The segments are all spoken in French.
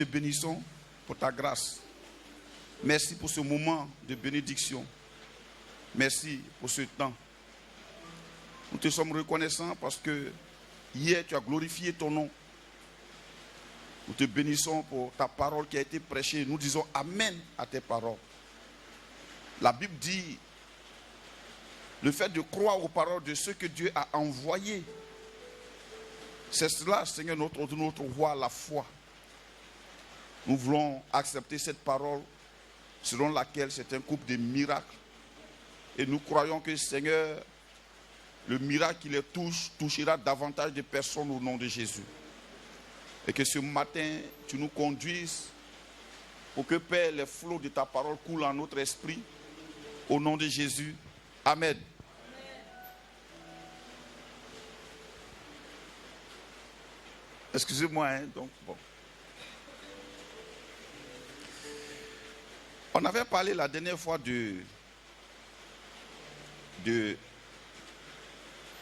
Te bénissons pour ta grâce. Merci pour ce moment de bénédiction. Merci pour ce temps. Nous te sommes reconnaissants parce que hier tu as glorifié ton nom. Nous te bénissons pour ta parole qui a été prêchée. Nous disons Amen à tes paroles. La Bible dit le fait de croire aux paroles de ceux que Dieu a envoyés. C'est cela, Seigneur, notre voie, la foi. Nous voulons accepter cette parole selon laquelle c'est un couple de miracles. Et nous croyons que, Seigneur, le miracle qui les touche, touchera davantage de personnes au nom de Jésus. Et que ce matin, tu nous conduises pour que, Père, les flots de ta parole coulent en notre esprit. Au nom de Jésus. Amen. Excusez-moi, hein, donc bon. On avait parlé la dernière fois de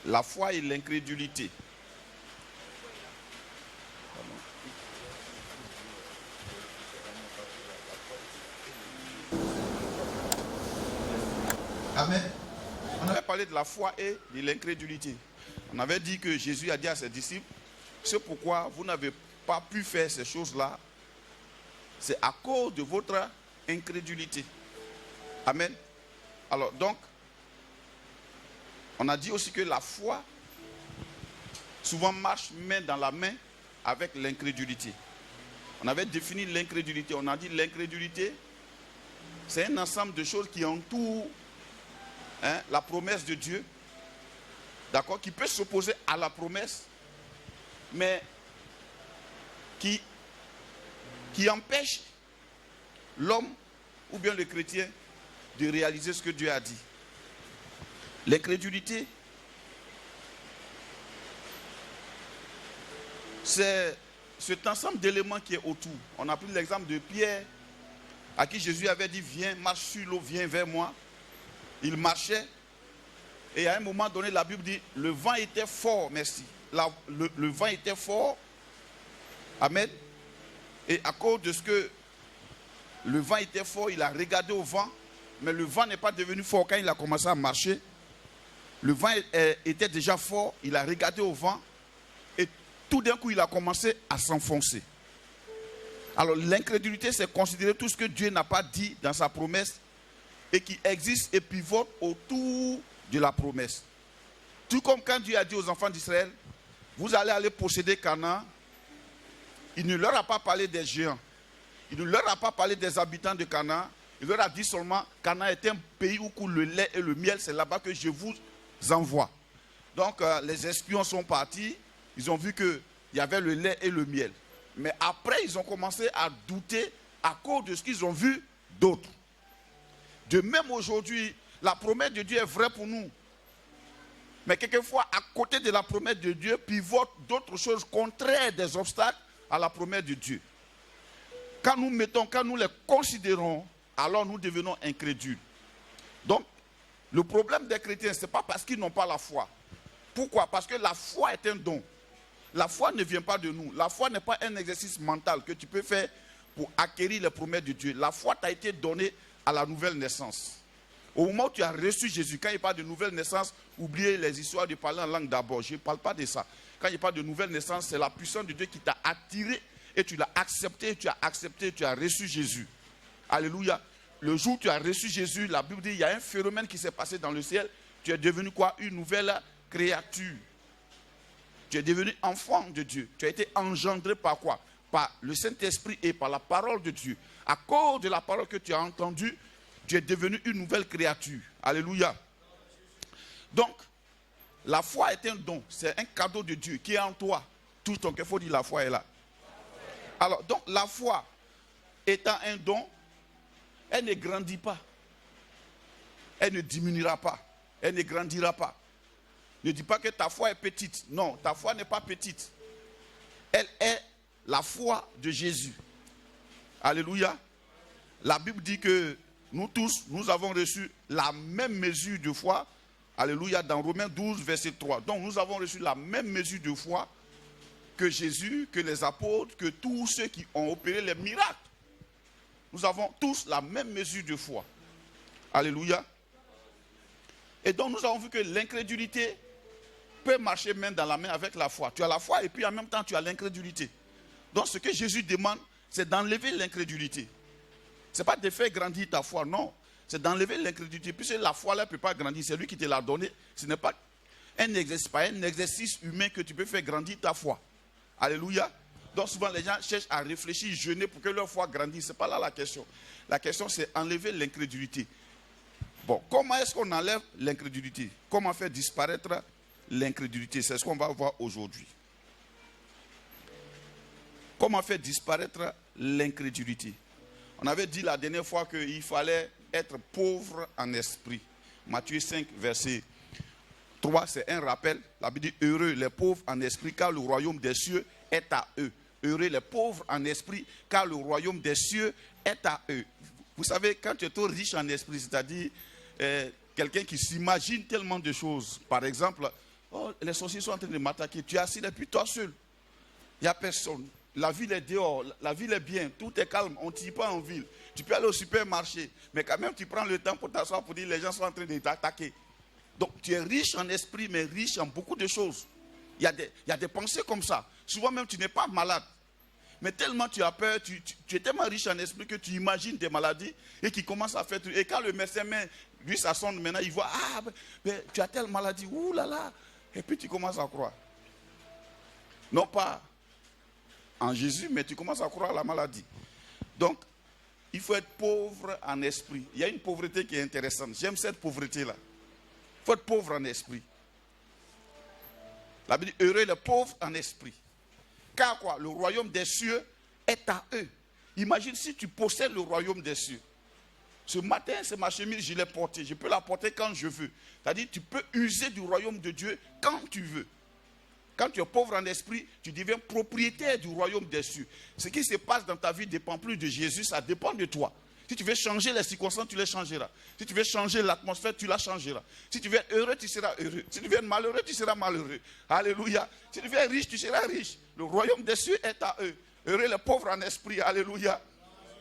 la foi et l'incrédulité. Amen. On avait parlé de la foi et de l'incrédulité. On avait dit que Jésus a dit à ses disciples, c'est pourquoi vous n'avez pas pu faire ces choses-là, c'est à cause de votre incrédulité. Amen. Alors donc, on a dit aussi que la foi souvent marche main dans la main avec l'incrédulité. On avait défini l'incrédulité. On a dit l'incrédulité, c'est un ensemble de choses qui entourent la promesse de Dieu, d'accord, qui peut s'opposer à la promesse, mais qui empêche l'homme ou bien le chrétien de réaliser ce que Dieu a dit. L'incrédulité, c'est cet ensemble d'éléments qui est autour. On a pris l'exemple de Pierre, à qui Jésus avait dit, viens, marche sur l'eau, viens vers moi. Il marchait, et à un moment donné, la Bible dit, le vent était fort, merci. Le vent était fort, amen. Et à cause de ce que le vent était fort, il a regardé au vent, mais le vent n'est pas devenu fort quand il a commencé à marcher. Le vent était déjà fort, il a regardé au vent, et tout d'un coup, il a commencé à s'enfoncer. Alors, l'incrédulité, c'est considérer tout ce que Dieu n'a pas dit dans sa promesse, et qui existe et pivote autour de la promesse. Tout comme quand Dieu a dit aux enfants d'Israël, vous allez aller posséder Canaan, il ne leur a pas parlé des géants. Il ne leur a pas parlé des habitants de Canaan. Il leur a dit seulement, Canaan est un pays où coule le lait et le miel, c'est là-bas que je vous envoie. Donc les espions sont partis, ils ont vu qu'il y avait le lait et le miel. Mais après, ils ont commencé à douter à cause de ce qu'ils ont vu d'autres. De même aujourd'hui, la promesse de Dieu est vraie pour nous. Mais quelquefois, à côté de la promesse de Dieu, pivotent d'autres choses contraires des obstacles à la promesse de Dieu. Quand nous les considérons, alors nous devenons incrédules. Donc, le problème des chrétiens, ce n'est pas parce qu'ils n'ont pas la foi. Pourquoi? Parce que la foi est un don. La foi ne vient pas de nous. La foi n'est pas un exercice mental que tu peux faire pour acquérir les promesses de Dieu. La foi t'a été donnée à la nouvelle naissance. Au moment où tu as reçu Jésus, quand il parle de nouvelle naissance, oubliez les histoires de parler en langue d'abord. Je ne parle pas de ça. Quand il parle de nouvelle naissance, c'est la puissance de Dieu qui t'a attiré et tu l'as accepté, tu as reçu Jésus. Alléluia. Le jour où tu as reçu Jésus, la Bible dit, il y a un phénomène qui s'est passé dans le ciel. Tu es devenu quoi? Une nouvelle créature. Tu es devenu enfant de Dieu. Tu as été engendré par quoi? Par le Saint-Esprit et par la parole de Dieu. À cause de la parole que tu as entendue, tu es devenu une nouvelle créature. Alléluia. Donc, la foi est un don. C'est un cadeau de Dieu qui est en toi. Tout ton cœur, il faut dire la foi est là. Alors, donc, la foi étant un don, elle ne grandit pas. Elle ne diminuera pas. Elle ne grandira pas. Ne dis pas que ta foi est petite. Non, ta foi n'est pas petite. Elle est la foi de Jésus. Alléluia. La Bible dit que nous tous, nous avons reçu la même mesure de foi. Alléluia, dans Romains 12, verset 3. Donc nous avons reçu la même mesure de foi que Jésus, que les apôtres, que tous ceux qui ont opéré les miracles. Nous avons tous la même mesure de foi. Alléluia. Et donc nous avons vu que l'incrédulité peut marcher main dans la main avec la foi. Tu as la foi et puis en même temps tu as l'incrédulité. Donc ce que Jésus demande, c'est d'enlever l'incrédulité. Ce n'est pas de faire grandir ta foi, non. C'est d'enlever l'incrédulité. Puisque la foi là ne peut pas grandir, c'est lui qui te l'a donné. Ce n'est pas un exercice humain que tu peux faire grandir ta foi. Alléluia. Donc souvent les gens cherchent à réfléchir, jeûner pour que leur foi grandisse. Ce n'est pas là la question. La question c'est enlever l'incrédulité. Bon, comment est-ce qu'on enlève l'incrédulité? Comment faire disparaître l'incrédulité? C'est ce qu'on va voir aujourd'hui. Comment faire disparaître l'incrédulité? On avait dit la dernière fois qu'il fallait être pauvre en esprit. Matthieu 5, verset 3, c'est un rappel. La Bible dit, heureux les pauvres en esprit, car le royaume des cieux est à eux. Heureux les pauvres en esprit, car le royaume des cieux est à eux. Vous savez, quand tu es trop riche en esprit, c'est-à-dire quelqu'un qui s'imagine tellement de choses. Par exemple, oh, les sorciers sont en train de m'attaquer. Tu es assis depuis toi seul. Il n'y a personne. La ville est dehors, la ville est bien, tout est calme, on ne tire pas en ville. Tu peux aller au supermarché, mais quand même tu prends le temps pour t'asseoir pour dire les gens sont en train de t'attaquer. Donc tu es riche en esprit, mais riche en beaucoup de choses. Il y a des pensées comme ça. Souvent même tu n'es pas malade. Mais tellement tu as peur, tu es tellement riche en esprit que tu imagines des maladies et qui commencent à faire... Et quand le médecin met, lui ça sonne maintenant, il voit, ah, mais tu as telle maladie, ouh là là. Et puis tu commences à croire. Non pas en Jésus, mais tu commences à croire à la maladie. Donc, il faut être pauvre en esprit. Il y a une pauvreté qui est intéressante. J'aime cette pauvreté-là. Il faut être pauvre en esprit. La Bible dit, heureux les pauvres en esprit. Car quoi? Le royaume des cieux est à eux. Imagine si tu possèdes le royaume des cieux. Ce matin, c'est ma chemise, je l'ai portée. Je peux la porter quand je veux. C'est-à-dire, tu peux user du royaume de Dieu quand tu veux. Quand tu es pauvre en esprit, tu deviens propriétaire du royaume des cieux. Ce qui se passe dans ta vie ne dépend plus de Jésus, ça dépend de toi. Si tu veux changer les circonstances, tu les changeras. Si tu veux changer l'atmosphère, tu la changeras. Si tu veux être heureux, tu seras heureux. Si tu veux être malheureux, tu seras malheureux. Alléluia. Si tu veux être riche, tu seras riche. Le royaume des cieux est à eux. Heureux les pauvres en esprit. Alléluia.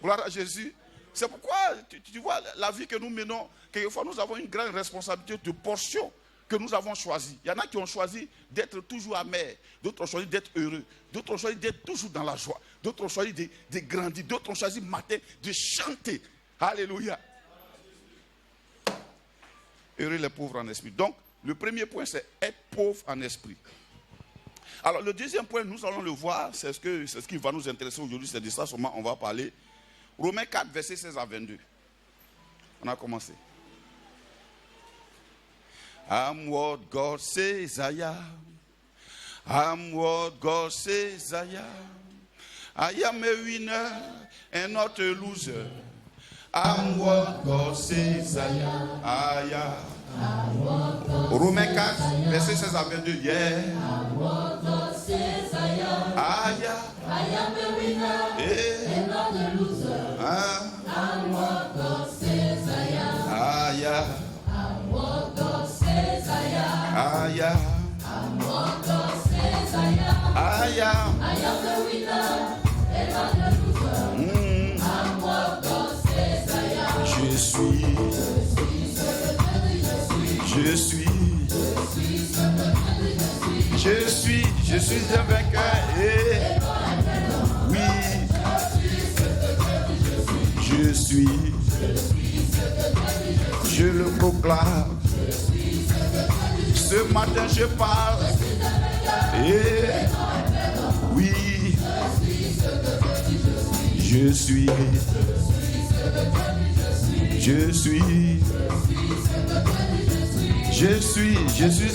Gloire à Jésus. C'est pourquoi, tu vois, la vie que nous menons, quelquefois nous avons une grande responsabilité de portion que nous avons choisi. Il y en a qui ont choisi d'être toujours amers, d'autres ont choisi d'être heureux, d'autres ont choisi d'être toujours dans la joie, d'autres ont choisi de grandir, d'autres ont choisi matin de chanter. Alléluia. Heureux les pauvres en esprit. Donc, le premier point, c'est être pauvre en esprit. Alors, le deuxième point, nous allons le voir, c'est ce qui va nous intéresser aujourd'hui, c'est de ça seulement on va parler. Romains 4, verset 16 à 22. On a commencé. I'm what God says I am. I'm what God says I am. I am a winner and not a loser. I'm what God says I am. I am. Romains 4, verset 16 à 22. Yeah. I'm what God says I am. I am a winner and not a loser. I'm what God says I am. I am. I'm what God says I am. I'm what God says I am. I am the winner and not the loser. I'm what God says I am. Je suis un vainqueur. Oui. Je le proclame. Ce matin je parle. Et oui, je suis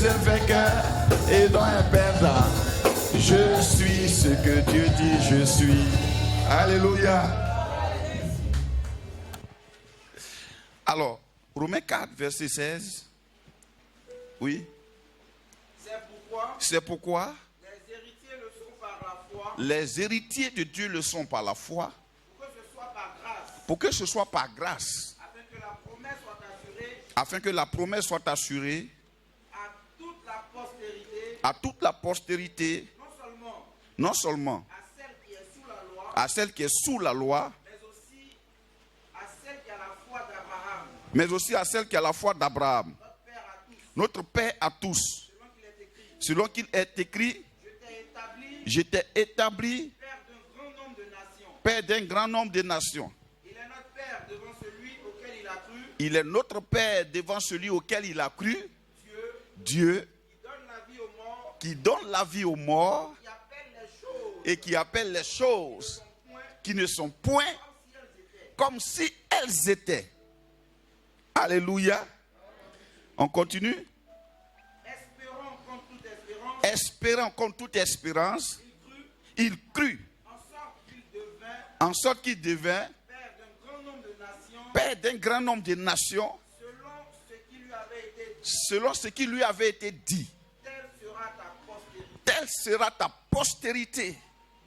un vainqueur et non un perdant. Je suis ce que Dieu dit, je suis. Alléluia. Alors, Romains 4, verset 16. Oui. C'est pourquoi les héritiers le sont par la foi. Les héritiers de Dieu le sont par la foi. Pour que ce soit par grâce. Pour que ce soit par grâce. Afin que la promesse soit assurée. Afin que la promesse soit assurée. À toute la postérité. À toute la postérité. non seulement à celle qui est sous la loi, à celle qui est sous la loi, mais aussi à celle qui a la foi d'Abraham, mais aussi à celle qui a la foi d'Abraham, notre Père à tous, notre Père à tous. selon qu'il est écrit, Selon qu'il est écrit, je t'ai établi je t'ai établi Père d'un grand nombre de nations. Père d'un grand nombre de nations. Il est notre Père devant celui auquel il a cru, Il est notre Père devant celui auquel il a cru, Dieu, Dieu, qui donne la vie aux morts, qui donne la vie aux morts qui appelle les choses et qui appelle les choses point qui ne sont point comme si elles étaient. comme si elles étaient. Alléluia. On continue. Espérons contre toute espérance, Espérant contre toute espérance, il crut, il crut, en sorte qu'il devint en sorte qu'il devint Père d'un grand nombre de nations, Père d'un grand nombre de nations, selon ce qui lui avait été dit. selon ce qui lui avait été dit. Telle sera ta postérité. Telle sera ta postérité.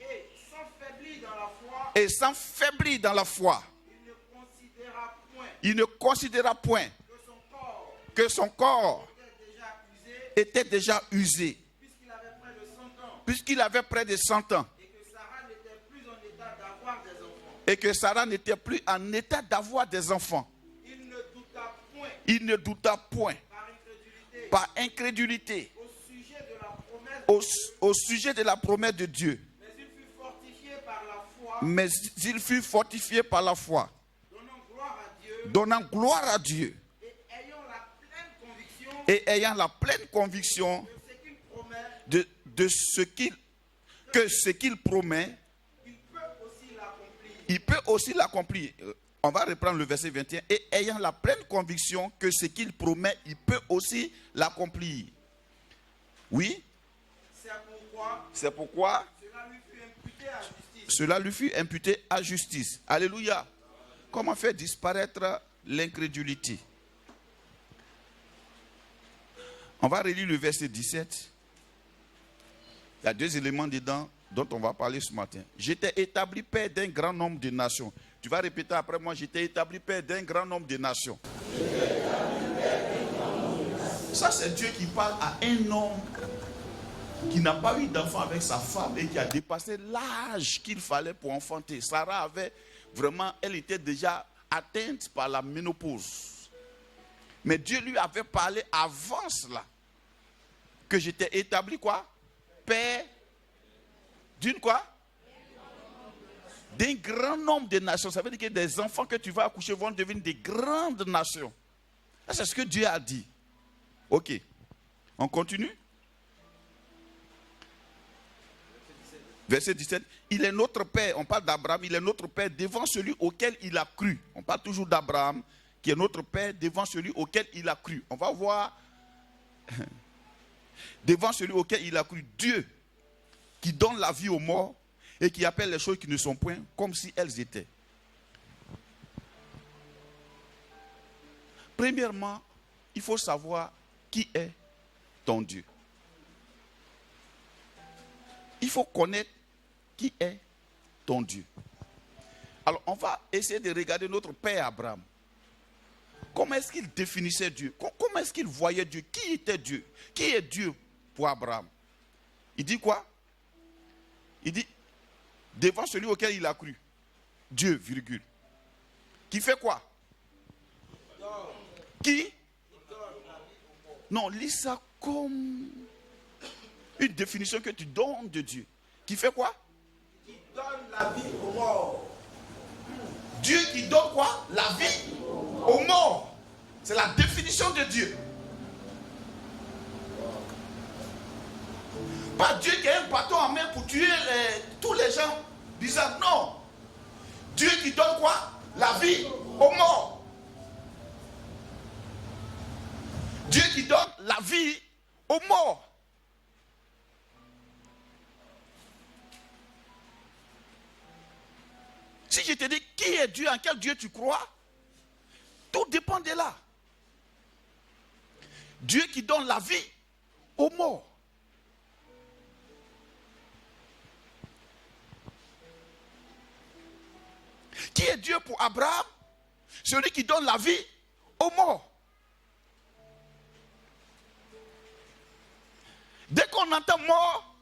Et sans faiblir dans la foi, Et sans faiblir dans la foi, il ne considéra point il ne considéra point que son corps que son corps était déjà usé, était déjà usé, puisqu'il avait près de 100 ans, puisqu'il avait près de 100 ans, et que Sarah n'était plus en état d'avoir des enfants. et que Sarah n'était plus en état d'avoir des enfants. Il ne douta point, Il ne douta point, par incrédulité, par incrédulité, au sujet de la promesse de au, Dieu, au sujet de la promesse de Dieu. mais il fut fortifié par la foi, Mais il fut fortifié par la foi, donnant gloire à Dieu, donnant gloire à Dieu et ayant la pleine conviction et ayant la pleine conviction que ce qu'il promet, de ce qu'il promet, il peut aussi l'accomplir. il peut aussi l'accomplir. On va reprendre le verset 21. Et ayant la pleine conviction que ce qu'il promet, il peut aussi l'accomplir. Oui, C'est pourquoi c'est pourquoi cela lui fut imputé à justice. cela lui fut imputé à justice. Alléluia. Comment faire disparaître l'incrédulité? On va relire le verset 17. Il y a deux éléments dedans dont on va parler ce matin. J'étais établi père d'un grand nombre de nations. Tu vas répéter après moi, j'étais établi père d'un grand nombre de nations. Ça, c'est Dieu qui parle à un homme qui n'a pas eu d'enfant avec sa femme et qui a dépassé l'âge qu'il fallait pour enfanter. Sarah avait vraiment, elle était déjà atteinte par la ménopause. Mais Dieu lui avait parlé avant cela que j'étais établi quoi? Père d'une quoi? D'un grand nombre de nations. Ça veut dire que des enfants que tu vas accoucher vont devenir des grandes nations. Ça, c'est ce que Dieu a dit. Ok. On continue? Verset 17. Il est notre Père. On parle d'Abraham. Il est notre Père devant celui auquel il a cru. On parle toujours d'Abraham, qui est notre Père devant celui auquel il a cru. On va voir devant celui auquel il a cru. Dieu qui donne la vie aux morts et qui appelle les choses qui ne sont point comme si elles étaient. Premièrement, il faut savoir qui est ton Dieu. Il faut connaître qui est ton Dieu. Alors, on va essayer de regarder notre père Abraham. Comment est-ce qu'il définissait Dieu? Comment est-ce qu'il voyait Dieu? Qui était Dieu? Qui est Dieu pour Abraham? Il dit quoi? Il dit, devant celui auquel il a cru, Dieu, virgule. Qui fait quoi? Qui? Non, lis ça comme une définition que tu donnes de Dieu. Qui fait quoi? Qui donne la vie aux morts. Dieu qui donne quoi? La vie aux morts. C'est la définition de Dieu. Pas Dieu qui a un bâton en main pour tuer tous les gens bizarres. Non. Dieu qui donne quoi? La vie aux morts. Dieu qui donne la vie aux morts. Si je te dis qui est Dieu, en quel Dieu tu crois, tout dépend de là. Dieu qui donne la vie aux morts. Qui est Dieu pour Abraham? Celui qui donne la vie aux morts. Dès qu'on entend mort,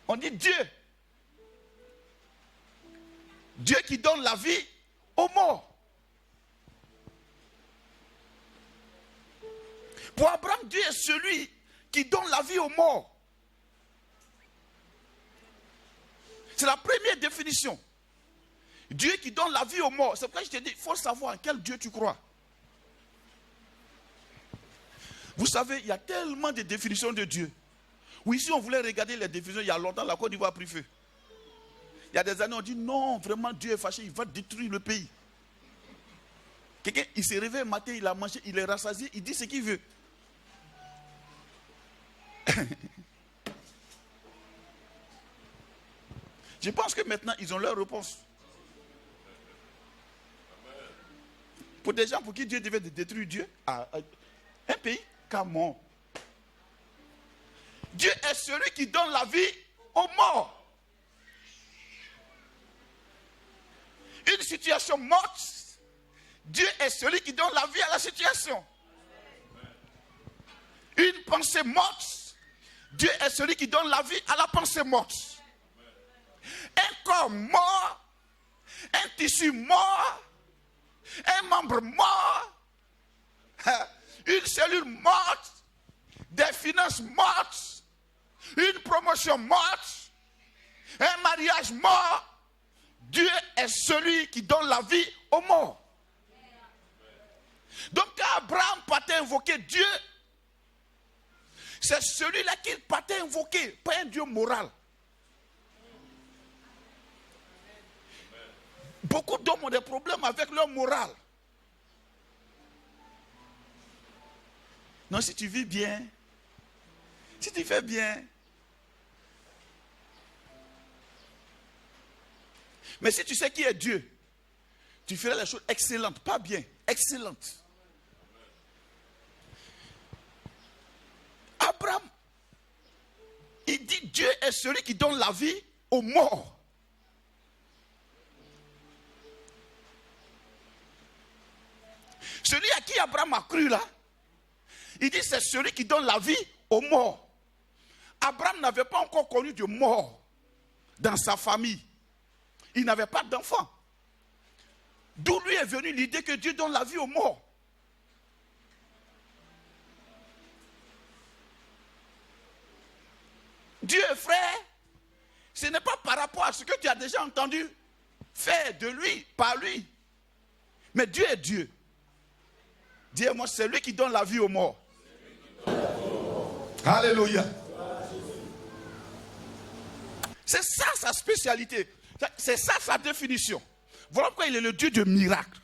On dit Dieu. Dieu qui donne la vie aux morts. Pour Abraham, Dieu est celui qui donne la vie aux morts. C'est la première définition. Dieu qui donne la vie aux morts. C'est pourquoi je te dis, il faut savoir en quel Dieu tu crois. Vous savez, il y a tellement de définitions de Dieu. Oui, si on voulait regarder les définitions, il y a longtemps, la Côte d'Ivoire a pris feu. Il y a des années, on dit non, vraiment, Dieu est fâché, il va détruire le pays. Quelqu'un, il s'est réveillé un matin, il a mangé, il est rassasié, il dit ce qu'il veut. Je pense que maintenant, ils ont leur réponse. Pour des gens pour qui Dieu devait détruire Dieu, un pays, comment? Dieu est celui qui donne la vie aux morts. Une situation morte, Dieu est celui qui donne la vie à la situation. Une pensée morte, Dieu est celui qui donne la vie à la pensée morte. Un corps mort, un tissu mort, un membre mort, une cellule morte, des finances mortes, une promotion morte, un mariage mort. Dieu est celui qui donne la vie aux morts. Donc quand Abraham partait invoquer Dieu, c'est celui-là qu'il partait invoquer, pas un Dieu moral. Beaucoup d'hommes ont des problèmes avec leur morale. Non, si tu vis bien, si tu fais bien. Mais si tu sais qui est Dieu, tu feras les choses excellentes, pas bien, excellentes. Abraham, il dit Dieu est celui qui donne la vie aux morts. Celui à qui Abraham a cru là, il dit c'est celui qui donne la vie aux morts. Abraham n'avait pas encore connu de mort dans sa famille. Il n'avait pas d'enfant. D'où lui est venue l'idée que Dieu donne la vie aux morts. Dieu, frère, ce n'est pas par rapport à ce que tu as déjà entendu faire de lui, par lui. Mais Dieu est Dieu. Dis-moi, c'est lui qui donne la vie aux morts. Alléluia. C'est ça sa spécialité. C'est ça sa définition. Voilà pourquoi il est le Dieu de miracles.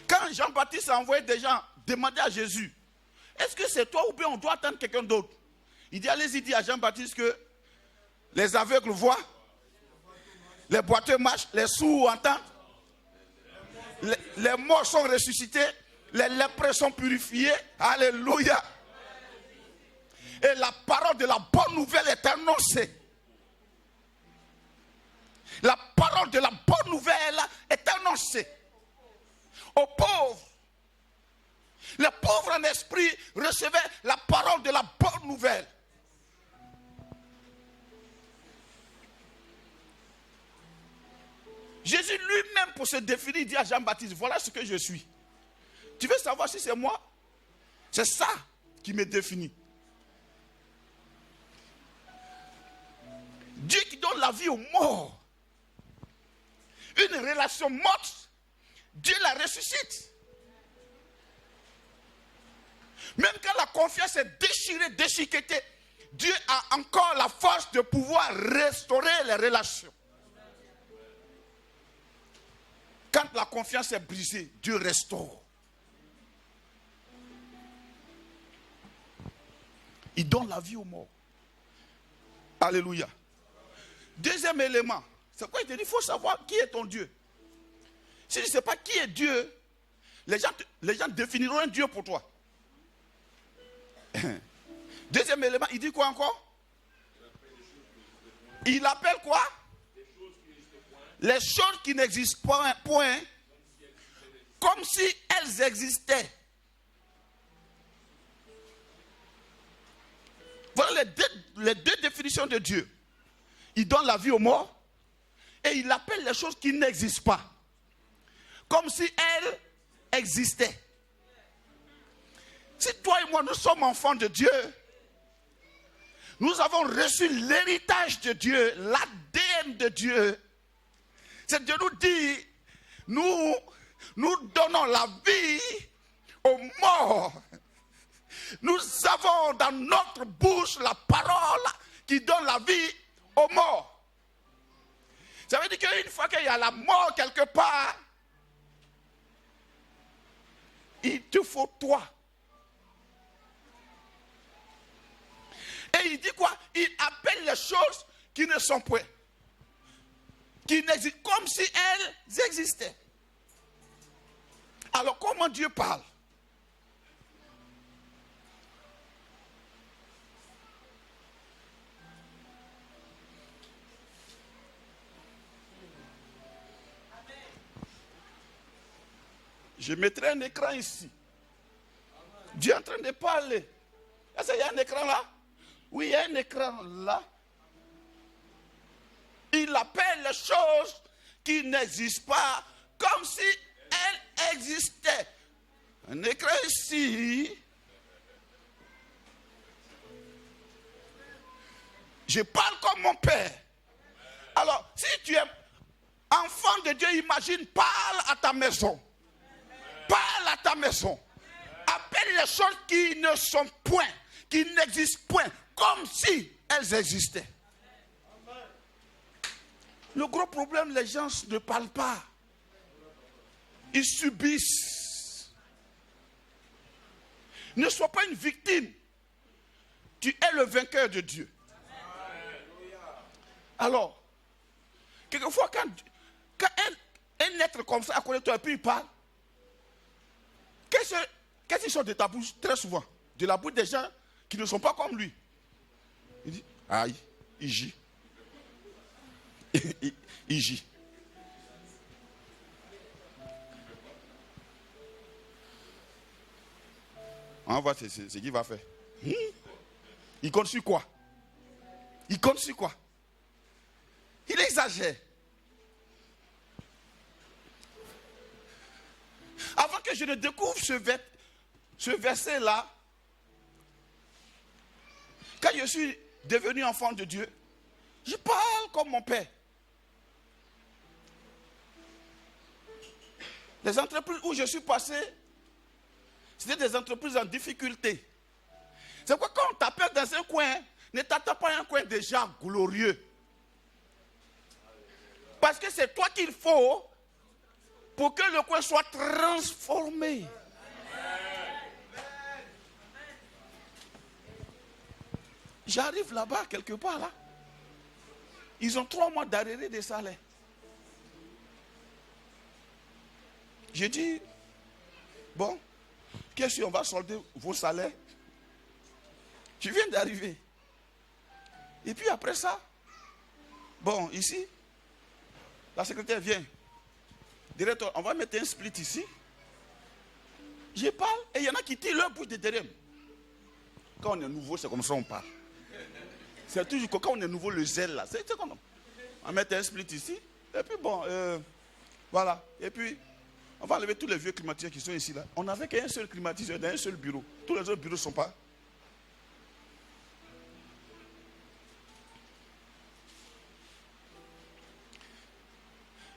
Quand Jean-Baptiste a envoyé des gens demander à Jésus, est-ce que c'est toi ou bien on doit attendre quelqu'un d'autre? Il dit, allez-y, dit à Jean-Baptiste que les aveugles voient, les boiteux marchent, les sourds entendent, les morts sont ressuscités, les lépreux sont purifiés. Alléluia. Et la parole de la bonne nouvelle est annoncée. La parole de la bonne nouvelle est annoncée aux pauvres. Les pauvres en esprit recevaient la parole de la bonne nouvelle. Jésus lui-même, pour se définir, dit à Jean-Baptiste, voilà ce que je suis. Tu veux savoir si c'est moi? C'est ça qui me définit. Dieu qui donne la vie aux morts. Une relation morte, Dieu la ressuscite. Même quand la confiance est déchirée, déchiquetée, Dieu a encore la force de pouvoir restaurer les relations. Quand la confiance est brisée, Dieu restaure. Il donne la vie aux morts. Alléluia. Deuxième élément, c'est quoi il te dit? Il faut savoir qui est ton Dieu. Si tu ne sais pas qui est Dieu, les gens définiront un Dieu pour toi. Deuxième élément, il dit quoi encore? Il appelle quoi? Les choses qui n'existent pas, point, comme si elles existaient. Voilà les deux définitions de Dieu. Il donne la vie aux morts et il appelle les choses qui n'existent pas comme si elles existaient. Si toi et moi nous sommes enfants de Dieu, nous avons reçu l'héritage de Dieu, l'ADN de Dieu. C'est Dieu nous dit, nous donnons la vie aux morts. Nous avons dans notre bouche la parole qui donne la vie aux morts. Ça veut dire qu'une fois qu'il y a la mort quelque part, il te faut toi. Et il dit quoi? Il appelle les choses qui ne sont point, qui n'existent, comme si elles existaient. Alors comment Dieu parle? Je mettrai un écran ici. Dieu est en train de parler. Est-ce qu'il y a un écran là? Oui, il y a un écran là. Il appelle les choses qui n'existent pas comme si elles existaient. Un écran ici. Je parle comme mon père. Alors, si tu es enfant de Dieu, imagine, parle à ta maison. Parle à ta maison. Appelle les choses qui ne sont point, qui n'existent point, comme si elles existaient. Le gros problème, les gens ne parlent pas. Ils subissent. Ne sois pas une victime. Tu es le vainqueur de Dieu. Alors, quelquefois, quand un être comme ça à côté de toi, et puis il parle, qu'est-ce qui sort de ta bouche très souvent? De la bouche des gens qui ne sont pas comme lui. Il dit, aïe, il gît. Il gît. On va voir ce qu'il va faire. Il compte sur quoi? Il compte sur quoi? Il exagère. Avant que je ne découvre ce verset-là, quand je suis devenu enfant de Dieu, je parle comme mon père. Les entreprises où je suis passé, c'était des entreprises en difficulté. C'est pourquoi quand on t'appelle dans un coin, ne t'attends pas à un coin déjà glorieux. Parce que c'est toi qu'il faut pour que le coin soit transformé. J'arrive là-bas, quelque part là. Ils ont 3 mois d'arrêt de salaire. J'ai dit, bon, qu'est-ce qu'on va solder vos salaires? Je viens d'arriver. Et puis après ça, bon, ici, la secrétaire vient. Directeur, on va mettre un split ici. Je parle et il y en a qui tirent leur bouche de derrière. Quand on est nouveau, c'est comme ça on parle. C'est toujours quand on est nouveau, le zèle là. C'est comme on va mettre un split ici. Et puis bon, voilà. Et puis, on va enlever tous les vieux climatiseurs qui sont ici là. On n'avait qu'un seul climatiseur dans un seul bureau. Tous les autres bureaux ne sont pas.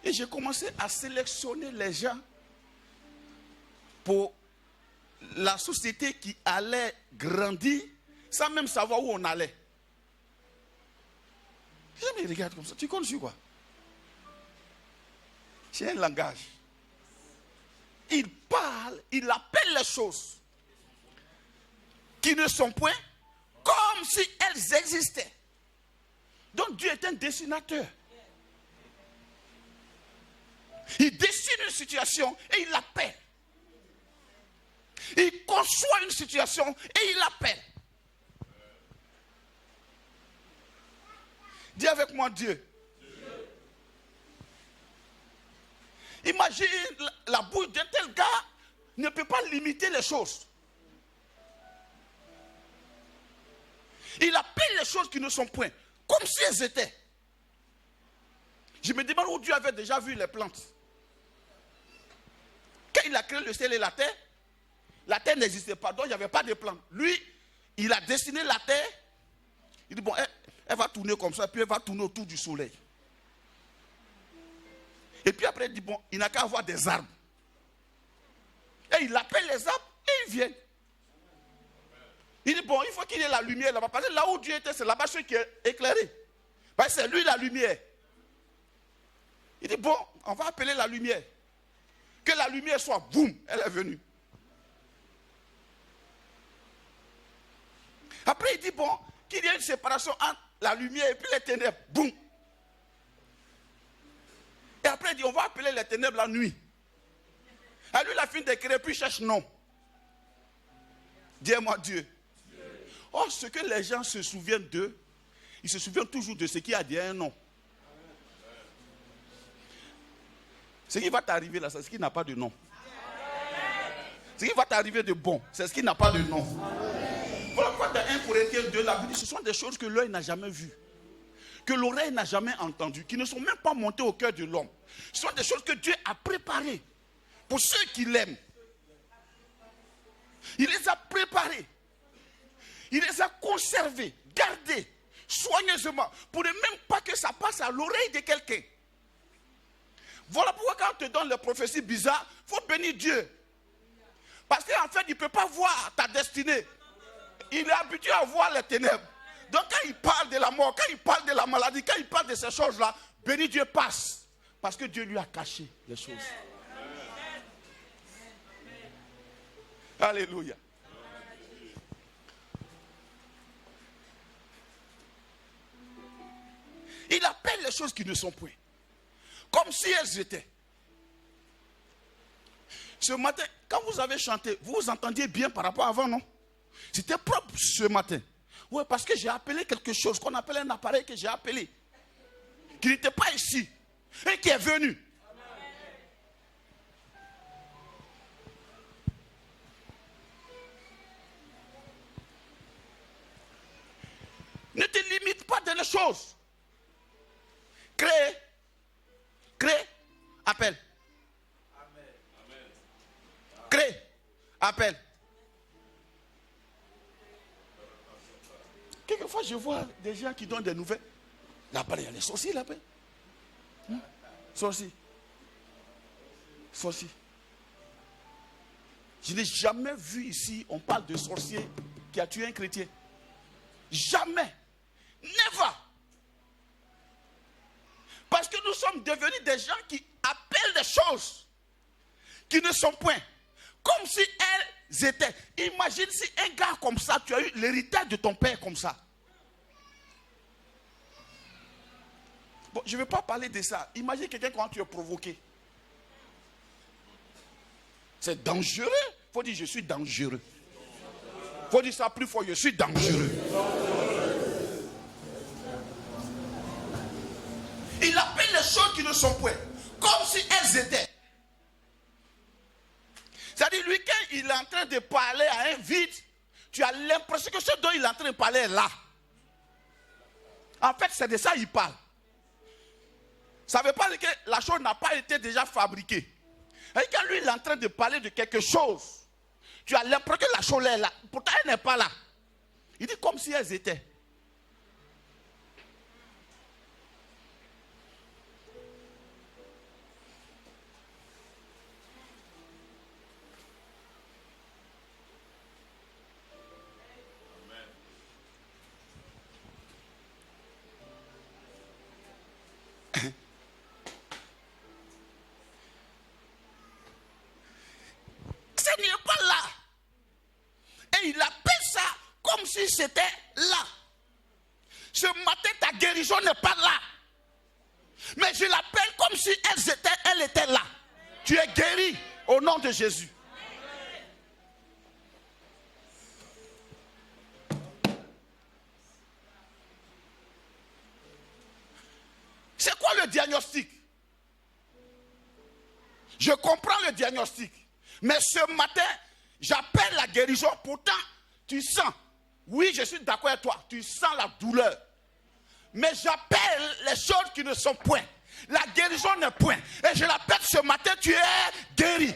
Et j'ai commencé à sélectionner les gens pour la société qui allait grandir sans même savoir où on allait. Je me regarde comme ça. Tu comptes sur quoi? C'est un langage. Il parle, il appelle les choses qui ne sont point comme si elles existaient. Donc Dieu est un dessinateur. Il dessine une situation et il l'appelle. Il conçoit une situation et il l'appelle. Dis avec moi Dieu. Imagine la bouche d'un tel gars ne peut pas limiter les choses. Il appelle les choses qui ne sont point, comme si elles étaient. Je me demande où Dieu avait déjà vu les plantes. Quand il a créé le ciel et la terre n'existait pas, donc il n'y avait pas de plantes. Lui, il a dessiné la terre. Il dit, bon, elle va tourner comme ça, puis elle va tourner autour du soleil. Et puis après, il dit, bon, il n'a qu'à avoir des arbres. Et il appelle les arbres et ils viennent. Il dit, bon, il faut qu'il y ait la lumière là-bas. Parce que là où Dieu était, c'est là-bas ce qui est éclairé. Parce que c'est lui la lumière. Il dit, bon, on va appeler la lumière. Que la lumière soit, boum, elle est venue. Après, il dit, bon, qu'il y ait une séparation entre la lumière et puis les ténèbres. Boum. Et après, il dit, on va appeler les ténèbres la nuit. Et lui, la fin de créer, puis il cherche non. Dis-moi Dieu. Or, ce que les gens se souviennent d'eux, ils se souviennent toujours de ce qui a dit un nom. Ce qui va t'arriver là, c'est ce qui n'a pas de nom. Ce qui va t'arriver de bon, c'est ce qui n'a pas de nom. Voilà pourquoi dans 1 Corinthiens 2, la Bible dit, ce sont des choses que l'œil n'a jamais vues, que l'oreille n'a jamais entendues, qui ne sont même pas montées au cœur de l'homme. Ce sont des choses que Dieu a préparées pour ceux qui l'aiment. Il les a préparées. Il les a conservées, gardées, soigneusement, pour ne même pas que ça passe à l'oreille de quelqu'un. Voilà pourquoi quand on te donne les prophéties bizarres, il faut bénir Dieu. Parce qu'en fait, il ne peut pas voir ta destinée. Il est habitué à voir les ténèbres. Donc quand il parle de la mort, quand il parle de la maladie, quand il parle de ces choses-là, béni Dieu passe. Parce que Dieu lui a caché les choses. Alléluia. Il appelle les choses qui ne sont point, comme si elles étaient. Ce matin, quand vous avez chanté, vous vous entendiez bien par rapport à avant, non? C'était propre ce matin. Oui, parce que j'ai appelé quelque chose, qu'on appelle un appareil que j'ai appelé, qui n'était pas ici, et qui est venu. Ne te limite pas dans les choses. Crée, appelle. Crée, appelle. Quelquefois, je vois des gens qui donnent des nouvelles. Là-bas, il y a les sorciers là-bas. Sorciers. Sorciers. Je n'ai jamais vu ici, on parle de sorcier qui a tué un chrétien. Jamais. Never. Parce que nous sommes devenus des gens qui appellent des choses qui ne sont point, comme si elles étaient. Imagine si un gars comme ça, tu as eu l'héritage de ton père comme ça. Bon, je ne vais pas parler de ça. Imagine quelqu'un quand tu es provoqué. C'est dangereux. Il faut dire je suis dangereux. Il faut dire ça plus fort, je suis dangereux. Il appelle les choses qui ne sont point, comme si elles étaient. C'est-à-dire, lui, quand il est en train de parler à un vide, tu as l'impression que ce dont il est en train de parler est là. En fait, c'est de ça qu'il parle. Ça ne veut pas dire que la chose n'a pas été déjà fabriquée. Et quand lui, il est en train de parler de quelque chose, tu as l'impression que la chose est là. Pourtant, elle n'est pas là. Il dit comme si elles étaient. Ce n'est pas là. Et il appelle ça comme si c'était là. Ce matin, ta guérison n'est pas là. Mais je l'appelle comme si elle était là. Tu es guéri au nom de Jésus. C'est quoi le diagnostic? Je comprends le diagnostic. Mais ce matin, j'appelle la guérison. Pourtant, tu sens Oui, je suis d'accord avec toi. Tu sens la douleur. Mais j'appelle les choses qui ne sont point. La guérison n'est point. Et je l'appelle ce matin, tu es guéri.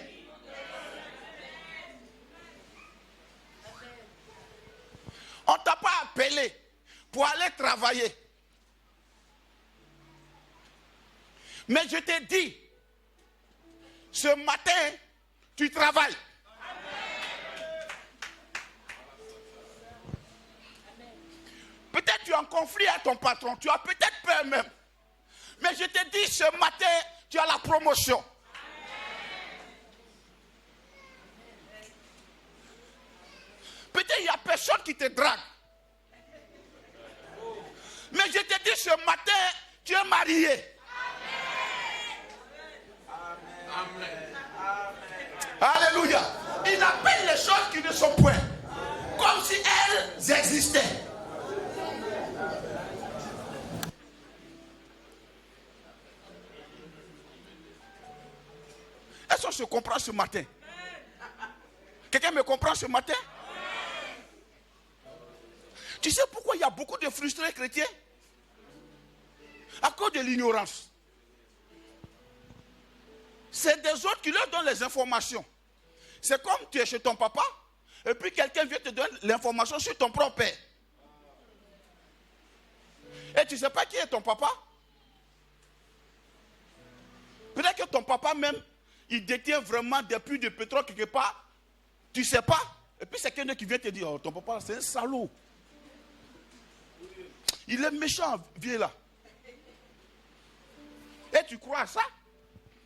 On ne t'a pas appelé pour aller travailler. Mais je t'ai dit, ce matin, tu travailles. Peut-être tu es en conflit avec ton patron, tu as peut-être peur même. Mais je te dis, ce matin, tu as la promotion. Peut-être il n'y a personne qui te drague. Mais je te dis, ce matin, tu es marié. Amen. Alléluia. Il appelle les choses qui ne sont point, comme si elles existaient. Est-ce qu'on se comprend ce matin? Quelqu'un me comprend ce matin? Tu sais pourquoi il y a beaucoup de frustrés chrétiens? À cause de l'ignorance. C'est des autres qui leur donnent les informations. C'est comme tu es chez ton papa, et puis quelqu'un vient te donner l'information sur ton propre père. Et tu ne sais pas qui est ton papa? Peut-être que ton papa même, il détient vraiment des puits de pétrole quelque part. Tu ne sais pas. Et puis c'est quelqu'un qui vient te dire, oh, ton papa c'est un salaud. Il est méchant, viens là. Et tu crois à ça?